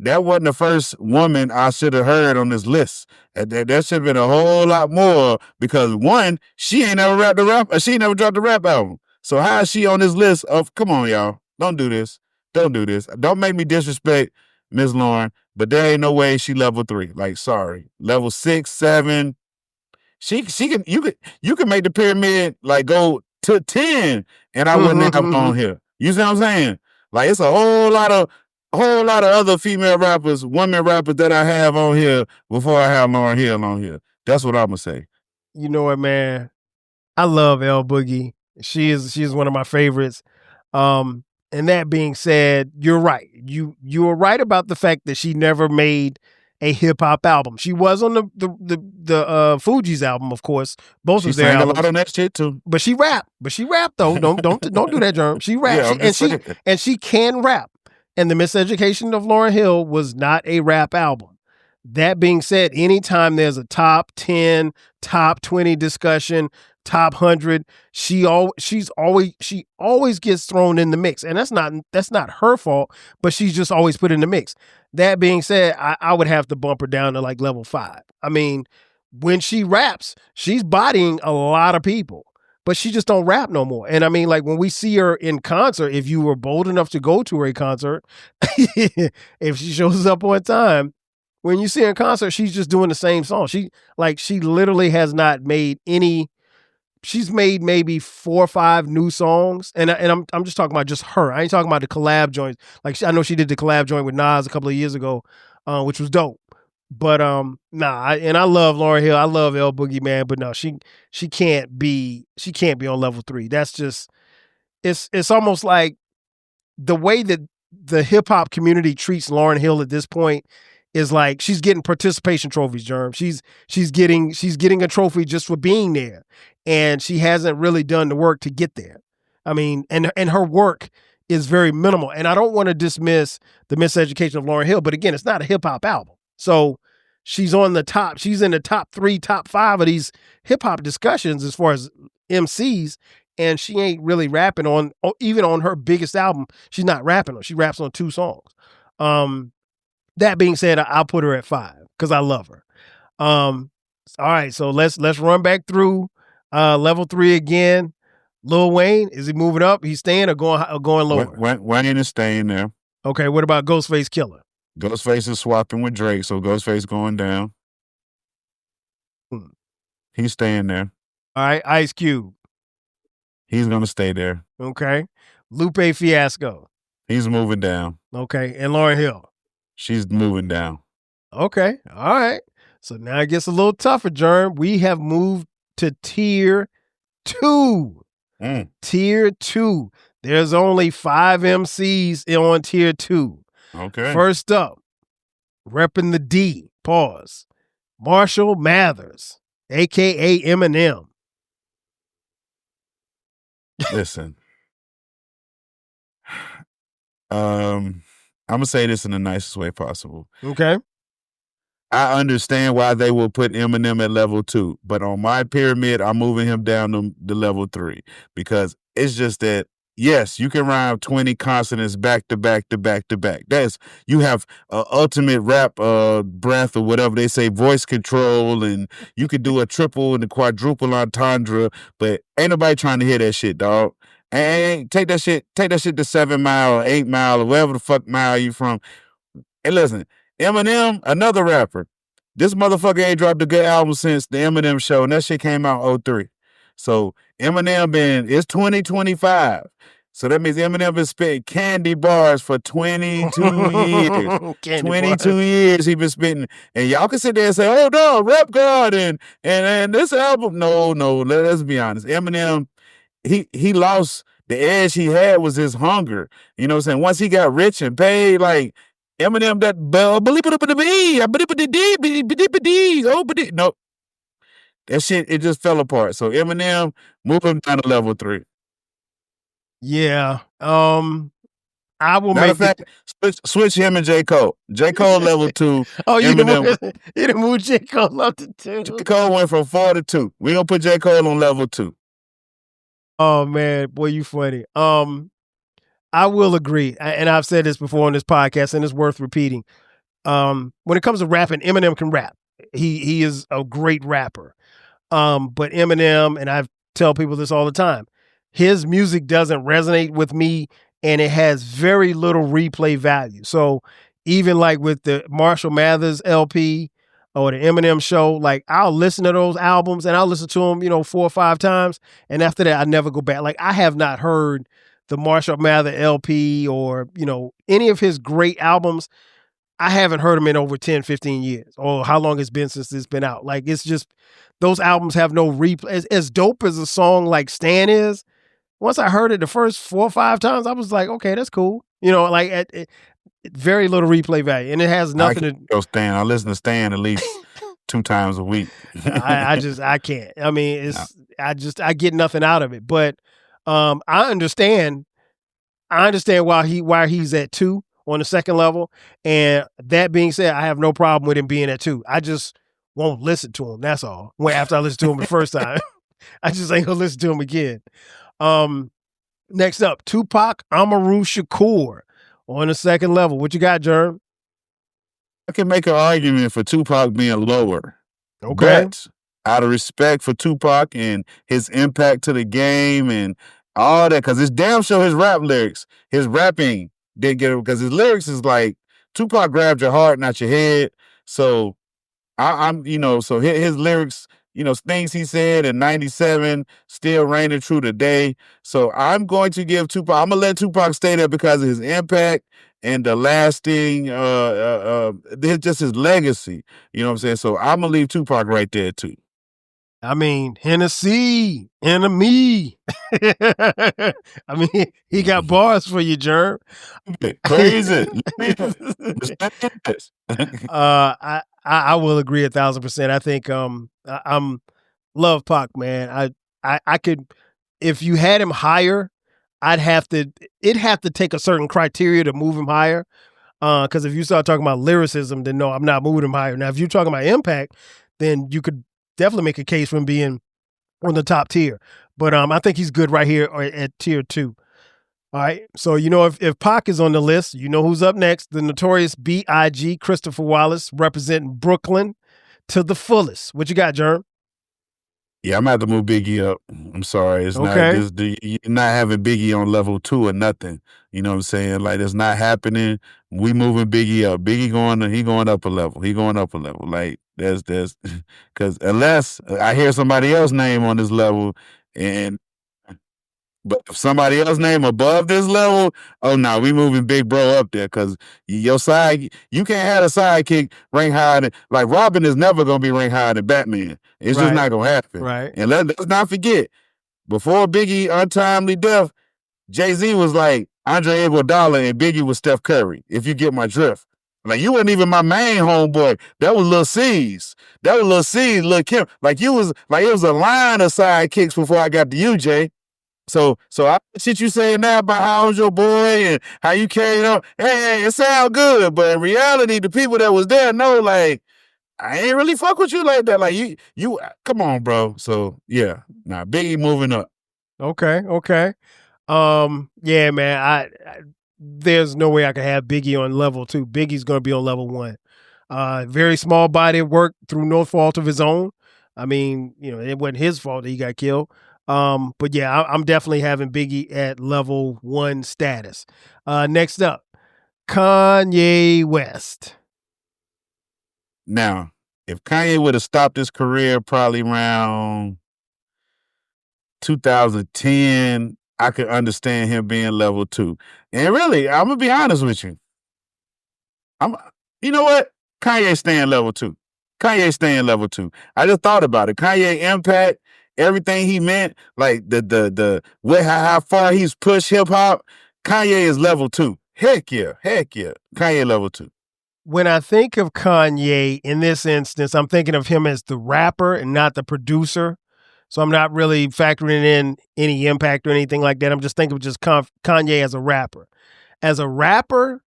that wasn't the first woman I should have heard on this list. That should have been a whole lot more because, one, she ain't never she ain't never dropped a rap album. So how is she on this list of, come on, y'all. Don't do this. Don't do this. Don't make me disrespect Miss Lauryn, but there ain't no way she level 3. Like, sorry. Level 6, 7. You can make the pyramid like go to 10 and I wouldn't have on here. You see what I'm saying? Like, it's a whole lot of other female rappers, women rappers that I have on here before I have Lauryn Hill on here. That's what I'm gonna say. You know what, man? I love L Boogie. She is one of my favorites. And that being said, you're right. You were right about the fact that she never made a hip hop album. She was on the Fugees album, of course. Both of their albums. She sang a lot on that shit too. But she rapped though. Don't do that, Jerm. She rapped, and she can rap. And The Miseducation of Lauryn Hill was not a rap album. That being said, anytime there's a top 10, top 20 discussion top 100. She always gets thrown in the mix, and that's not her fault, but she's just always put in the mix. That being said, I would have to bump her down to like level 5. I mean, when she raps, she's bodying a lot of people, but she just don't rap no more. And I mean, like when we see her in concert, if you were bold enough to go to her concert, if she shows up on time, when you see her in concert, she's just doing the same song. She literally has not made any. She's made maybe 4 or 5 new songs, and I'm just talking about just her. I ain't talking about the collab joints. Like I know she did the collab joint with Nas a couple of years ago, which was dope. But I love Lauryn Hill. I love L Boogie, man. But no, she can't be on level 3. That's just it's almost like the way that the hip hop community treats Lauryn Hill at this point is like she's getting participation trophies, Jerm. She's getting a trophy just for being there, and she hasn't really done the work to get there. I mean, and her work is very minimal. And I don't want to dismiss the miseducation of Lauryn Hill, but again, it's not a hip hop album, so she's on the top. She's in the top 3, top 5 of these hip hop discussions as far as MCs. And she ain't really rapping on, even on her biggest album, she's not rapping on. She raps on 2 songs. That being said, I'll put her at 5 because I love her. All right, so let's run back through level 3 again. Lil Wayne, is he moving up? He's staying or going lower? Wayne is staying there. Okay, what about Ghostface Killer? Ghostface is swapping with Drake, so Ghostface going down. He's staying there. All right, Ice Cube. He's going to stay there. Okay. Lupe Fiasco. He's moving down. Okay. And Lauryn Hill. She's moving down. Okay. All right. So now it gets a little tougher, Jerm. We have moved to tier 2. Tier 2. There's only 5 MCs on tier 2. Okay. First up, repping the D, pause, Marshall Mathers, a.k.a. Eminem. Listen, I'm gonna say this in the nicest way possible. Okay. I understand why they will put Eminem at level 2, but on my pyramid, I'm moving him down to level 3 because it's just that, yes, you can rhyme 20 consonants back to back to back to back. You have ultimate rap breath or whatever they say, voice control, and you could do a triple and a quadruple entendre, but ain't nobody trying to hear that shit, dog. And take that shit to 7 Mile or 8 Mile or wherever the fuck mile you from. And listen, Eminem, another rapper. This motherfucker ain't dropped a good album since the Eminem Show, and that shit came out in 2003. So Eminem it's 2025. So that means Eminem been spitting candy bars for 22 years. 22 years he been spitting. And y'all can sit there and say, oh no, Rap God and this album. No, let's be honest. Eminem, he lost the edge he had was his hunger. You know what I'm saying? Once he got rich and paid, like Eminem that no. That shit, it just fell apart. So Eminem, move him down to level 3. Yeah. I will Matter of fact, switch him and J. Cole. J. Cole level 2. Oh, you didn't move J. Cole up to 2. J. Cole went from 4 to 2. We're gonna put J. Cole on level 2. Oh man, boy, you funny. I will agree, and I've said this before on this podcast, and it's worth repeating. When it comes to rapping, Eminem can rap. He is a great rapper. But Eminem, and I tell people this all the time, his music doesn't resonate with me, and it has very little replay value. So even like with the Marshall Mathers LP or the Eminem Show, like I'll listen to those albums and I'll listen to them, 4 or 5 times. And after that, I never go back. Like I have not heard the Marshall Mathers LP or, any of his great albums. I haven't heard them in over 10, 15 years or how long it's been since it's been out. Like it's just, those albums have no replay. As dope as a song like Stan is, once I heard it the first 4 or 5 times, I was like, okay, that's cool. Very little replay value. And it has nothing to go Stan. I listen to Stan at least 2 times a week. I can't. I mean, I get nothing out of it. But I understand why he's at 2 on the second level. And that being said, I have no problem with him being at 2. I just won't listen to him. That's all. After I listen to him the first time. I just ain't gonna listen to him again. Next up, Tupac Amaru Shakur on the second level. What you got, Jerm? I can make an argument for Tupac being lower. Okay. But out of respect for Tupac and his impact to the game and all that, because it's damn sure his rap lyrics, his rapping didn't get it, because his lyrics is like Tupac grabbed your heart, not your head. So I'm so his lyrics, things he said in '97 still reigning true today. So I'm going to give Tupac. I'm gonna let Tupac stay there because of his impact and the lasting, just his legacy. You know what I'm saying? So I'm gonna leave Tupac right there too. I mean, Hennessy, enemy. I mean, he got bars for you, Jerm. Crazy. I will agree 1,000%. I think I'm love Pac, man. I could, if you had him higher, it'd have to take a certain criteria to move him higher. Because if you start talking about lyricism, then no, I'm not moving him higher. Now, if you're talking about impact, then you could definitely make a case for him being on the top tier. But I think he's good right here at tier 2. All right. So, if Pac is on the list, you know who's up next. The notorious B.I.G. Christopher Wallace, representing Brooklyn to the fullest. What you got, Jerm? Yeah, I'm gonna have to move Biggie up. I'm sorry. It's Okay. you're not having Biggie on level 2 or nothing. You know what I'm saying? Like, it's not happening. We moving Biggie up. Biggie going up a level. He going up a level. Like, there's because unless I hear somebody else's name on this level, but if somebody else's name above this level, oh no, we moving Big Bro up there, because you can't have a sidekick rank higher than, like, Robin is never gonna be ranked higher than Batman. It's just not gonna happen. Right. And let's not forget, before Biggie untimely death, Jay-Z was like Andre Iguodala and Biggie was Steph Curry, if you get my drift. Like, you wasn't even my main homeboy. That was Lil C's. Lil Kim. Like, it was a line of sidekicks before I got to you, Jay. So I shit you saying now about how I was your boy and how you carried on. Hey, it sound good, but in reality, the people that was there know, like, I ain't really fuck with you like that. Like, you come on, bro. So yeah, Biggie moving up. Okay. Yeah, man. I there's no way I can have Biggie on level 2. Biggie's gonna be on level 1. Very small body of work through no fault of his own. I mean, it wasn't his fault that he got killed. But yeah, I'm definitely having Biggie at level 1 status. Next up, Kanye West. Now, if Kanye would have stopped his career probably around 2010, I could understand him being level 2. And really, I'm gonna be honest with you. You know what? Kanye staying level 2. I just thought about it. Kanye impact, everything he meant, like how far he's pushed hip hop. Kanye is level 2. Heck yeah. Kanye level 2. When I think of Kanye in this instance, I'm thinking of him as the rapper and not the producer. So I'm not really factoring in any impact or anything like that. I'm just thinking of just Kanye as a rapper. As a rapper,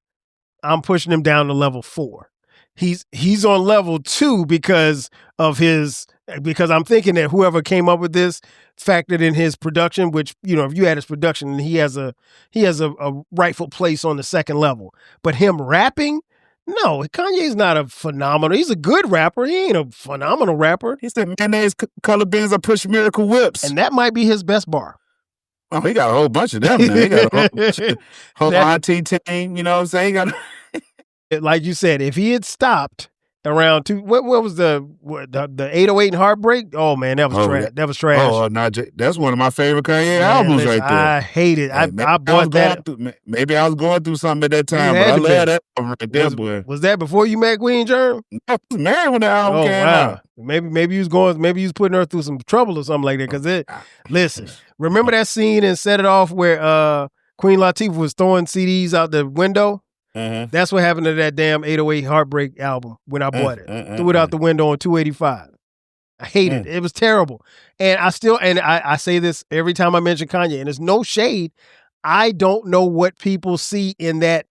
I'm pushing him down to level 4. He's on level 2 because I'm thinking that whoever came up with this factored in his production, which, if you had his production, he has a rightful place on the second level. But him rapping, no, Kanye's not a phenomenal. He's a good rapper. He ain't a phenomenal rapper. He said mayonnaise color beans are push miracle whips. And that might be his best bar. Oh, he got a whole bunch of them now. He got a whole bunch of auntie team, you know what I'm saying? He got like you said, if he had stopped around what was the 808 and Heartbreak? Oh man, that was trash. Yeah. That was trash. Oh no, that's one of my favorite Kanye albums right there. I hate it. I bought that. Maybe I was going through something at that time, but I love that album right there, boy. Was that before you met Queen Jerm? I was married when the album came out. Maybe you was putting her through some trouble or something like that. Because listen, remember that scene in Set It Off where Queen Latifah was throwing CDs out the window? Uh-huh. That's what happened to that damn 808 Heartbreak album when I bought it. Threw it out the window on 285. I hate it. It was terrible. And I say this every time I mention Kanye, and there's no shade. I don't know what people see in that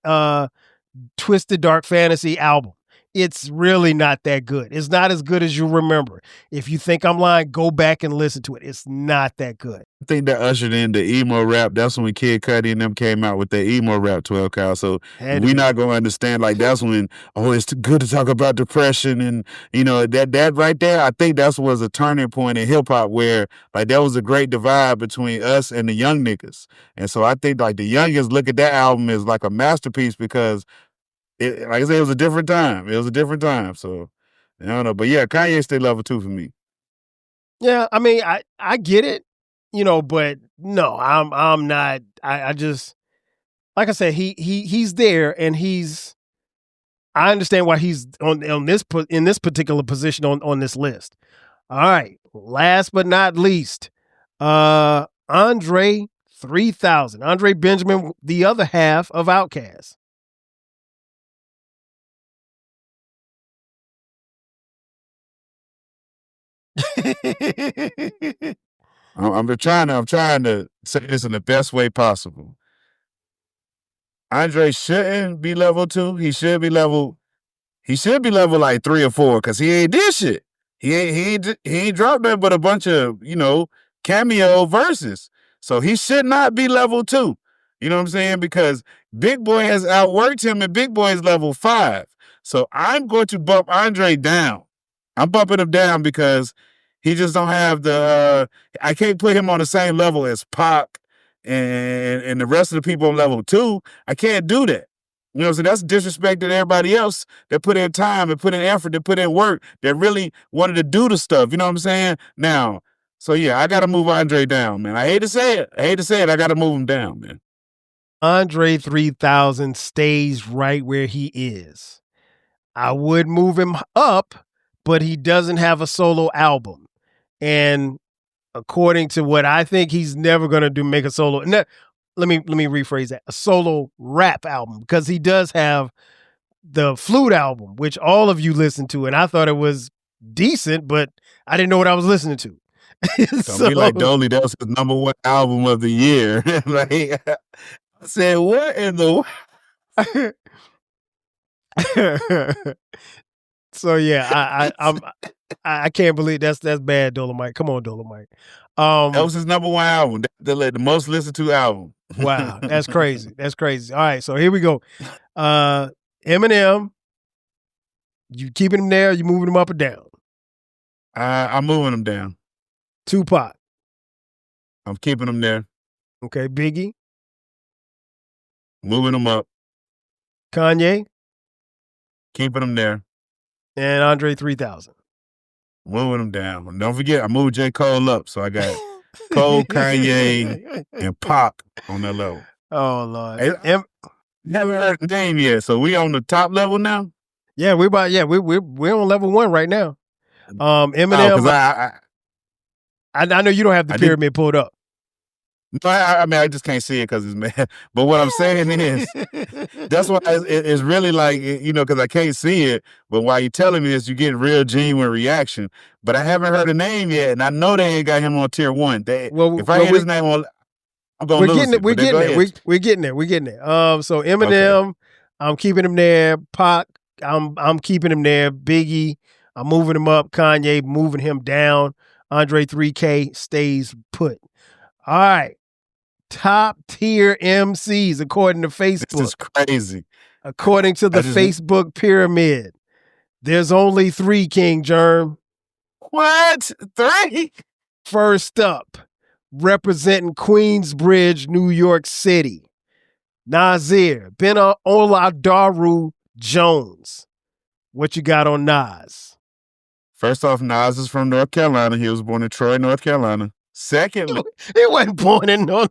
Twisted Dark Fantasy album. it's really not that good. It's not as good as you remember. If you think I'm lying, go back and listen to it. It's not that good. I think that ushered in the emo rap. That's when Kid Cudi and them came out with their emo rap 12 Cal. So we not gonna understand, like, that's when, it's good to talk about depression, and that right there. I think that was a turning point in hip hop where, like, there was a great divide between us and the young niggas. And so I think, like, the youngest look at that album as like a masterpiece because like I said, it was a different time. It was a different time. So I don't know, but yeah, Kanye stay level 2 for me. Yeah, I mean, I get it, but no, I'm not. I just, like I said, he's there, and I understand why he's on this in this particular position on this list. All right, last but not least, Andre 3000, Andre Benjamin, the other half of Outkast. I'm trying to say this in the best way possible. Andre shouldn't be level 2. He should be level like 3 or 4 because he ain't did shit. He ain't dropped nothing but a bunch of cameo verses. So he should not be level 2. You know what I'm saying? Because Big Boy has outworked him, and Big Boy is level 5. So I'm going to bump Andre down. I'm bumping him down because he just don't have the. I can't put him on the same level as Pac and the rest of the people on level 2. I can't do that. You know what I'm saying? That's disrespecting everybody else that put in time and put in effort, that put in work, that really wanted to do the stuff. You know what I'm saying? Now, so yeah, I got to move Andre down, man. I hate to say it. I got to move him down, man. Andre 3000 stays right where he is. I would move him up, but he doesn't have a solo album. And according to what I think, he's never going to make a solo. Let me rephrase that. A solo rap album, because he does have the Flute album, which all of you listened to, and I thought it was decent, but I didn't know what I was listening to. Don't be like Dolly. That was his #1 album of the year. Like, I said, what in the? So yeah, I can't believe that's bad, Dolomite. Come on, Dolomite. That was his #1 album, the most listened to album. Wow, that's crazy. That's crazy. All right, so here we go. Eminem, you keeping him there? You moving him up or down? I'm moving him down. Tupac, I'm keeping him there. Okay, Biggie, moving him up. Kanye, keeping him there. And Andre 3000. Moving him down. And don't forget, I moved J. Cole up, so I got Cole, Kanye, and Pac on that level. Oh Lord, haven't heard the name yet. So we on the top level now. Yeah, we're on level 1 right now. Eminem. I know you don't have the pyramid pulled up. No, I mean, I just can't see it because it's mad. But what I'm saying is, that's why it's really like, because I can't see it. But while you're telling me this, you get real genuine reaction. But I haven't heard a name yet, and I know they ain't got him on tier 1. If I hear his name on, I'm gonna lose it. We're getting there. We're getting there. So Eminem, okay. I'm keeping him there. Pac, I'm keeping him there. Biggie, I'm moving him up. Kanye, moving him down. Andre 3K stays put. All right. Top tier MCs according to Facebook. This is crazy. According to the Facebook pyramid, there's only 3, King Jerm. What? 3? First up, representing Queensbridge, New York City, Nasir Ben Oladaru Jones. What you got on Nas? First off, Nas is from North Carolina. He was born in Troy, North Carolina. Secondly, he wasn't born in no.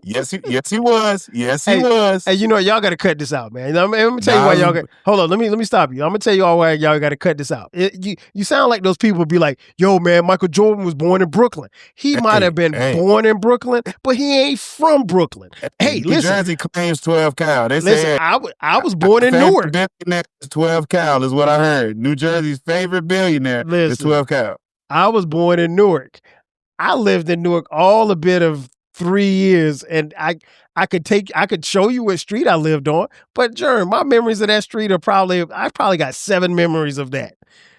Yes, he was. Yes, he was. Hey, y'all got to cut this out, man. Let me tell you why y'all got. Hold on, let me stop you. I'm gonna tell you all why y'all got to cut this out. You sound like those people be like, "Yo, man, Michael Jordan was born in Brooklyn. He might have been born in Brooklyn, but he ain't from Brooklyn." Hey, New listen. Jersey claims 12 Cal. They listen, I was born in Newark. Billionaire is 12 Cal is what I heard. New Jersey's favorite billionaire is 12 Cal. I was born in Newark. I lived in Newark all a bit of 3 years, and I could show you what street I lived on, but Jerm, my memories of that street are I probably got 7 memories of that.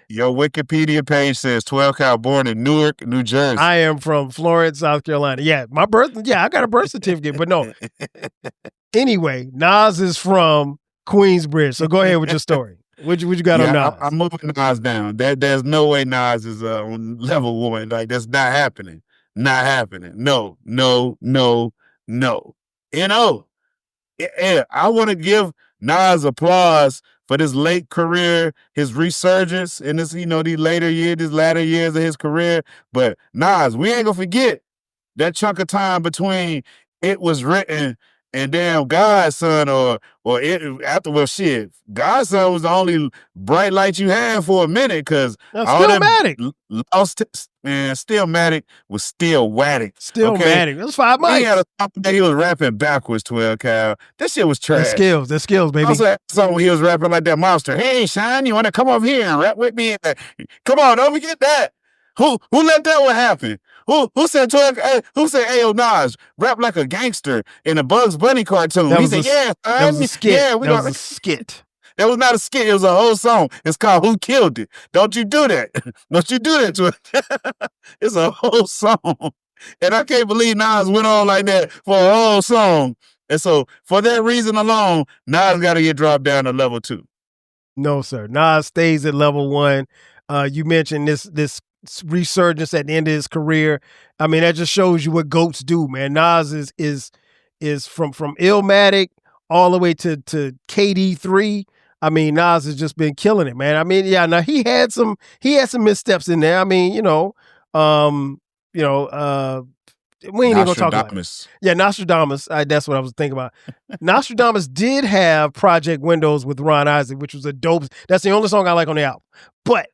Your Wikipedia page says 12 Cal born in Newark, New Jersey. I am from Florence, South Carolina. Yeah, I got a birth certificate, but no. Anyway, Nas is from Queensbridge, so go ahead with your story. What you got on Nas? I'm moving Nas down. There's no way Nas is on level 1. Like, that's not happening. Not happening. No. Yeah, I want to give Nas applause for this late career, his resurgence in this, these latter years of his career. But Nas, we ain't gonna forget that chunk of time between It Was Written and damn Godson or it after shit. Godson was the only bright light you had for a minute because Stillmatic. Lost, man, Stillmatic was still Waddick. Stillmatic. It was 5 mics. He had a song that he was rapping backwards, 12 Cal. That shit was trash. The skills, baby. Also, that song when he was rapping like that monster. Hey, Shine, you want to come over here and rap with me? Come on, don't forget that. Who let that one happen? Who said 12? Who said, "Hey, Nas, rap like a gangster in a Bugs Bunny cartoon"? He said, "Yeah, that was a skit. Yeah, that was a skit. That was not a skit. It was a whole song. It's called "Who Killed It." Don't you do that? Don't you do that to it? It's a whole song, and I can't believe Nas went on like that for a whole song. And so, for that reason alone, Nas got to get dropped down to level 2. No, sir. Nas stays at level 1. You mentioned this resurgence at the end of his career. I mean, that just shows you what GOATs do, man. Nas is from Illmatic all the way to KD3. I mean, Nas has just been killing it, man. I mean, yeah, now he had some missteps in there. I mean, we ain't even gonna talk about it. Yeah, Nostradamus. That's what I was thinking about. Nostradamus did have Project Windows with Ron Isaac, which was a dope. That's the only song I like on the album. But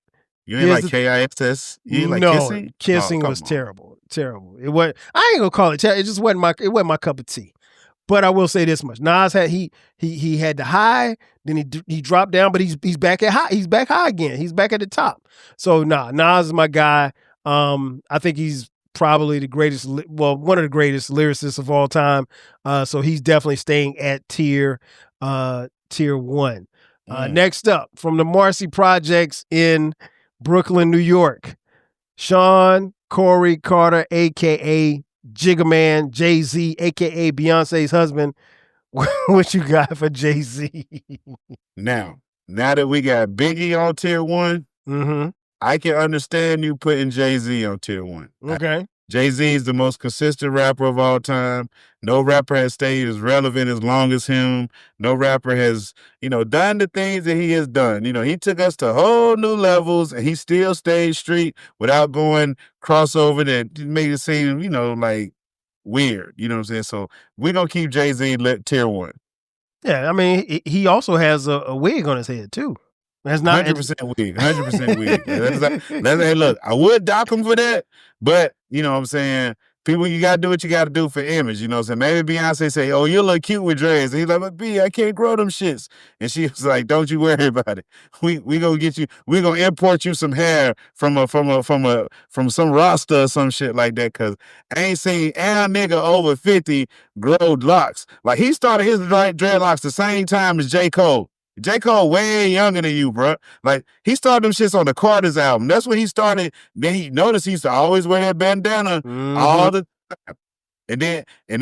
you ain't like KISS? You ain't like Kissing? Kissing was terrible. Terrible. It was. I ain't gonna call it terrible. It just wasn't my cup of tea. But I will say this much: Nas had he had the high, then he dropped down, but he's back at high. He's back high again. He's back at the top. So Nas is my guy. I think he's probably one of the greatest lyricists of all time. So he's definitely staying at tier 1. Next up, from the Marcy Projects in Brooklyn, New York, Sean Corey Carter, a.k.a. Jigga Man, Jay-Z, a.k.a. Beyonce's husband. What you got for Jay-Z? Now that we got Biggie on tier 1, I can understand you putting Jay-Z on tier 1. Okay. Jay-Z is the most consistent rapper of all time. No rapper has stayed as relevant as long as him. No rapper has, done the things that he has done. He took us to whole new levels, and he still stayed street without going crossover that made it seem, like weird. You know what I'm saying? So we're going to keep Jay-Z tier 1. Yeah, I mean, he also has a wig on his head, too. That's not 100% wig. 100% wig. Hey, look, I would dock him for that, but you know what I'm saying? People, you gotta do what you gotta do for image. You know what I'm saying? Maybe Beyonce say, "Oh, you look cute with dreads." And he's like, "But B, I can't grow them shits." And she was like, "Don't you worry about it. We gonna get you. We gonna import you some hair from some Rasta or some shit like that." Cause I ain't seen a nigga over 50 grow locks. Like he started his dreadlocks the same time as J. Cole. J. Cole way younger than you, bro. Like, he started them shits on the Carter's album. That's when he started. Then he noticed he used to always wear that bandana all the time. And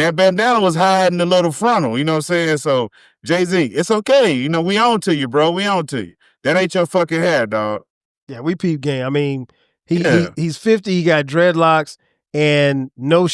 that bandana was hiding the little frontal, you know what I'm saying? So, Jay-Z, it's okay. We on to you, bro. We on to you. That ain't your fucking hair, dog. Yeah, we peep game. I mean, he's 50, he got dreadlocks, and no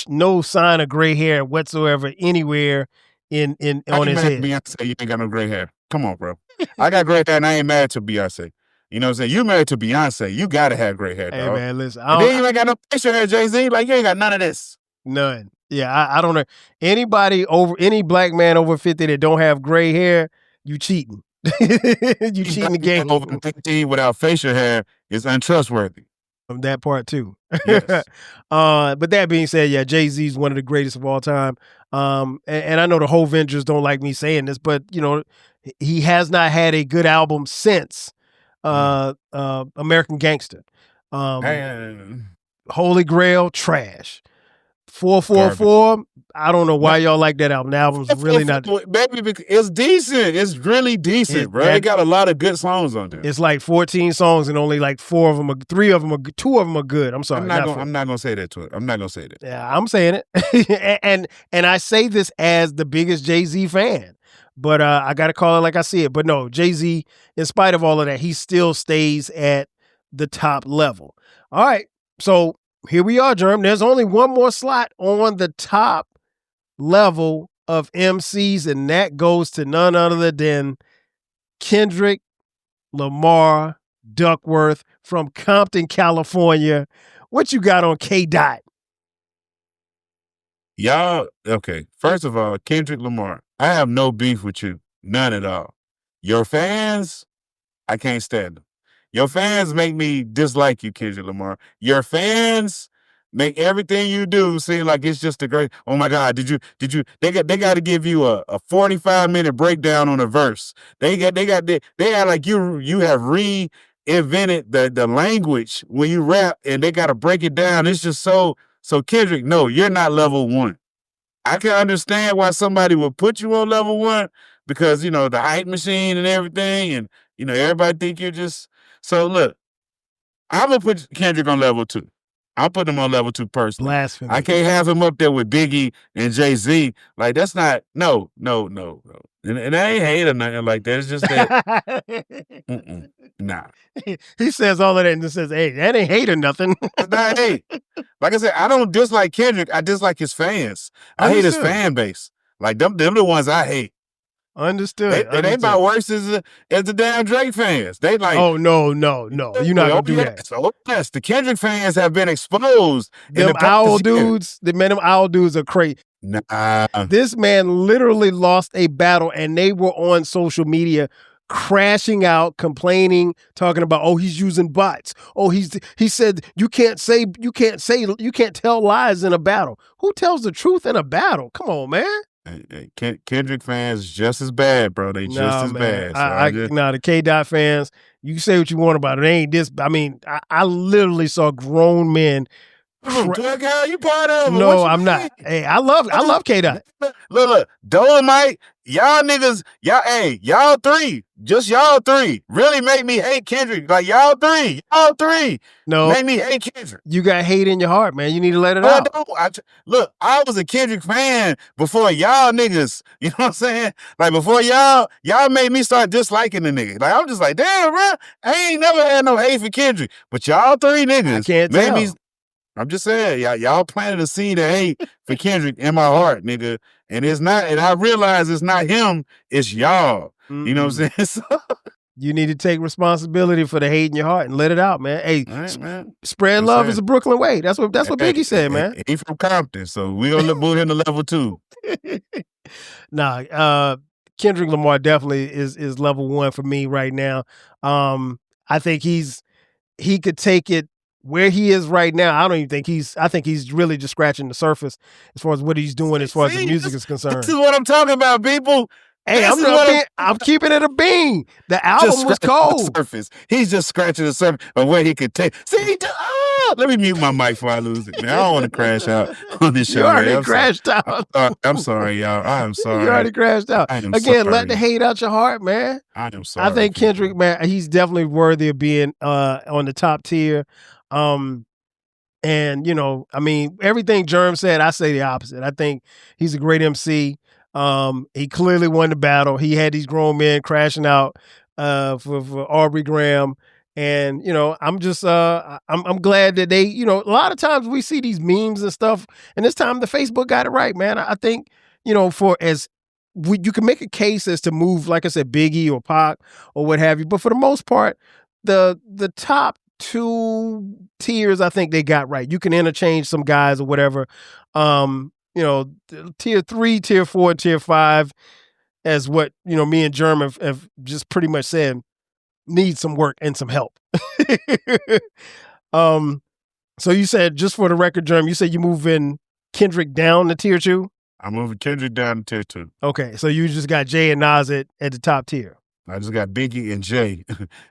sign of gray hair whatsoever anywhere on his head. Beyonce, you ain't got no gray hair. Come on, bro. I got gray hair and I ain't married to Beyonce. You know what I'm saying? You married to Beyonce. You gotta have gray hair, dog. Hey, man, listen. And then you ain't got no facial hair, Jay-Z. Like, you ain't got none of this. None. Yeah, I don't know. Any black man over 50 that don't have gray hair, you cheating. You cheating the game. Over 50 without facial hair is untrustworthy. That part too. Yes. But that being said, yeah, Jay-Z is one of the greatest of all time. And I know the whole Vengers don't like me saying this, but he has not had a good album since American Gangster. Holy Grail, trash. 444. I don't know why y'all like that album. The album's really not. Baby, it's decent. It's really decent, bro. It got a lot of good songs on there. It's like 14 songs and only like 2 of them are good. I'm sorry. I'm not gonna say that to it. I'm not gonna say that. Yeah, I'm saying it. and I say this as the biggest Jay-Z fan. But I gotta call it like I see it. But no, Jay-Z, in spite of all of that, he still stays at the top level. All right. So here we are, Jerm. There's only one more slot on the top level of MCs, and that goes to none other than Kendrick Lamar Duckworth from Compton, California. What you got on K-Dot? Y'all, okay. First of all, Kendrick Lamar, I have no beef with you. None at all. Your fans, I can't stand them. Your fans make me dislike you, Kendrick Lamar. Your fans make everything you do seem like it's just a great. Oh my God, did you? They got to give you a 45-minute breakdown on a verse. They act like you have reinvented the language when you rap, and they got to break it down. It's just so Kendrick. No, you're not level one. I can understand why somebody would put you on level one because the hype machine and everything, and everybody think you're just. So look, I'm gonna put Kendrick on level 2. I'll put him on level 2 personally. Blasphemy. I can't have him up there with Biggie and Jay-Z. Like that's not no. And I ain't hate or nothing like that. It's just that nah. He says all of that and just says, "Hey, that ain't hate or nothing." It's not hate. Like I said, I don't dislike Kendrick. I dislike his fans. I hate his fan base. Like them the ones I hate. Understood. They about worse as the damn Drake fans. They like. Oh no! You're not gonna do that. So yes, the Kendrick fans have been exposed. Them owl dudes, them owl dudes are crazy. Nah. This man literally lost a battle, and they were on social media crashing out, complaining, talking about, oh, he's using bots. Oh, he said you can't tell lies in a battle. Who tells the truth in a battle? Come on, man. Kendrick fans just as bad, bro. They just as bad. So the K-Dot fans, you can say what you want about it. It ain't this. I mean, I literally saw grown men. You part of it? No, I'm not. Hey, I love K-Dot. Look, Dolomite, y'all niggas, y'all three, just y'all three, really make me hate Kendrick. Like y'all three, no, make me hate Kendrick. You got hate in your heart, man. You need to let it out. Look, I was a Kendrick fan before y'all niggas. You know what I'm saying? Like before y'all made me start disliking the nigga. Like I'm just like, damn, bro, I ain't never had no hate for Kendrick, but y'all three niggas I can't made tell. me. I'm just saying, y'all planted a seed of hate for Kendrick in my heart, nigga. And it's not, and I realize it's not him, it's y'all. You know what I'm saying? So, you need to take responsibility for the hate in your heart and let it out, man. Hey, right, man. Spread love is a Brooklyn way. That's what Biggie said, man. He from Compton, so we gonna move him to level 2. Nah, Kendrick Lamar definitely is level 1 for me right now. I think he could take it where he is right now. I think he's really just scratching the surface as far as what he's doing as far as the music is concerned. This is what I'm talking about, people. Hey, I'm keeping it a bean. The album was cold. Surface. He's just scratching the surface of where he could take. See, let me mute my mic before I lose it, man. I don't want to crash out on this show. You already crashed out. I'm sorry, y'all. I'm sorry. You already crashed out. Again, sorry. Let the hate out your heart, man. I am sorry. I think Kendrick, man, he's definitely worthy of being on the top tier. And I mean, everything Jerm said, I say the opposite. I think he's a great MC. He clearly won the battle. He had these grown men crashing out for Aubrey Graham. And, I'm just I'm glad that they, a lot of times we see these memes and stuff, and this time the Facebook got it right, man. I think, you can make a case as to move, like I said, Biggie or Pac or what have you. But for the most part, the top 2 tiers, I think they got right. You can interchange some guys or whatever. Tier 3, tier 4, tier 5, as what, me and Jerm have just pretty much said, need some work and some help. So you said, just for the record, Jerm, you said you moving Kendrick down to tier 2? I'm moving Kendrick down to tier 2. Okay, so you just got Jay and Nas at the top tier. I just got Biggie and Jay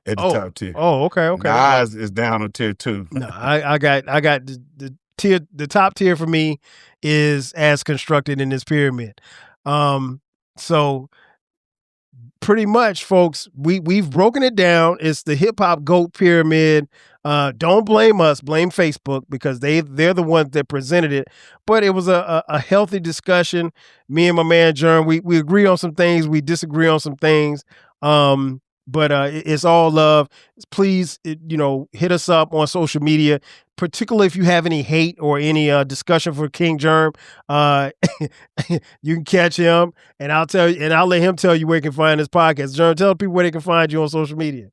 at the top tier. Oh, okay. Nas is down on tier 2. No, I got the top tier for me is as constructed in this pyramid. So pretty much, folks, we've broken it down. It's the hip hop GOAT pyramid. Don't blame us, blame Facebook, because they're the ones that presented it. But it was a healthy discussion. Me and my man Jerm, we agree on some things, we disagree on some things. But it's all love. Please, hit us up on social media, particularly if you have any hate or any discussion for King Jerm. You can catch him, and I'll let him tell you where you can find his podcast. Jerm, tell people where they can find you on social media.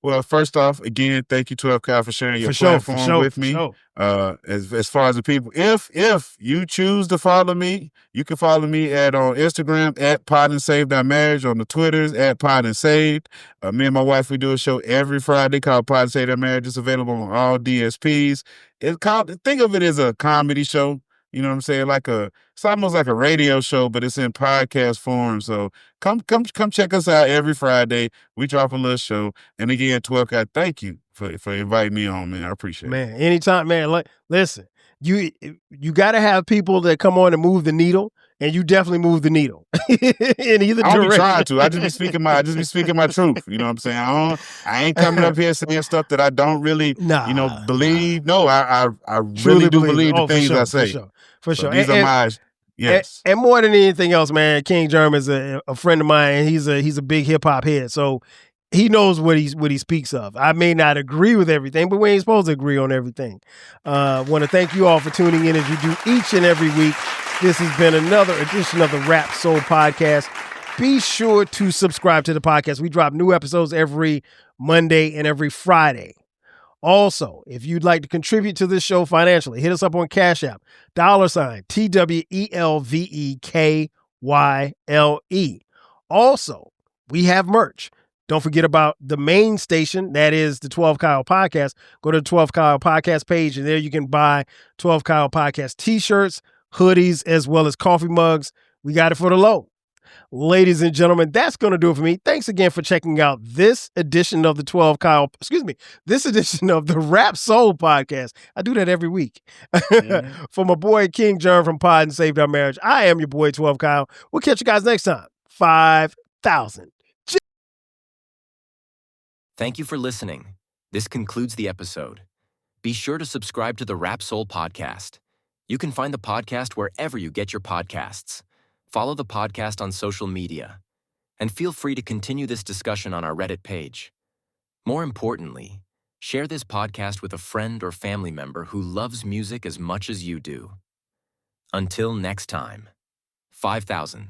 Well, first off, again, thank you, 12 Kyle, for sharing your platform with me. As far as the people, if you choose to follow me, you can follow me on Instagram at Pod and Saved Our Marriage, on the Twitters at Pod and Saved. Me and my wife, we do a show every Friday called Pod and Saved Our Marriage. It's available on all DSPs. Think of it as a comedy show. You know what I'm saying? It's almost like a radio show, but it's in podcast form. So come check us out every Friday. We drop a little show. And again, 12 Guy, thank you for inviting me on, man. I appreciate it. Man, anytime, man. Listen, you got to have people that come on and move the needle, and you definitely move the needle in either direction. I don't be trying to. I just be speaking my truth. You know what I'm saying? I ain't coming up here saying stuff that I don't really, believe. No, I really do believe the things I say. For sure. These are my, yes. And more than anything else, man, King Jerm is a friend of mine, and he's a big hip hop head. So he knows what he speaks of. I may not agree with everything, but we ain't supposed to agree on everything. Want to thank you all for tuning in as you do each and every week. This has been another edition of the Rap Soul Podcast. Be sure to subscribe to the podcast. We drop new episodes every Monday and every Friday. Also, if you'd like to contribute to this show financially, hit us up on Cash App, $TWELVEKYLE. Also, we have merch. Don't forget about the main station, that is the 12 Kyle Podcast. Go to the 12 Kyle Podcast page, and there you can buy 12 Kyle Podcast t-shirts, hoodies, as well as coffee mugs. We got it for the low. Ladies and gentlemen, that's going to do it for me. Thanks again for checking out this edition of this edition of the Rap Soul Podcast. I do that every week. For my boy King Jerm from Pod and Saved Our Marriage, I am your boy 12 Kyle. We'll catch you guys next time. 5,000. Thank you for listening. This concludes the episode. Be sure to subscribe to the Rap Soul Podcast. You can find the podcast wherever you get your podcasts. Follow the podcast on social media, and feel free to continue this discussion on our Reddit page. More importantly, share this podcast with a friend or family member who loves music as much as you do. Until next time, 5,000.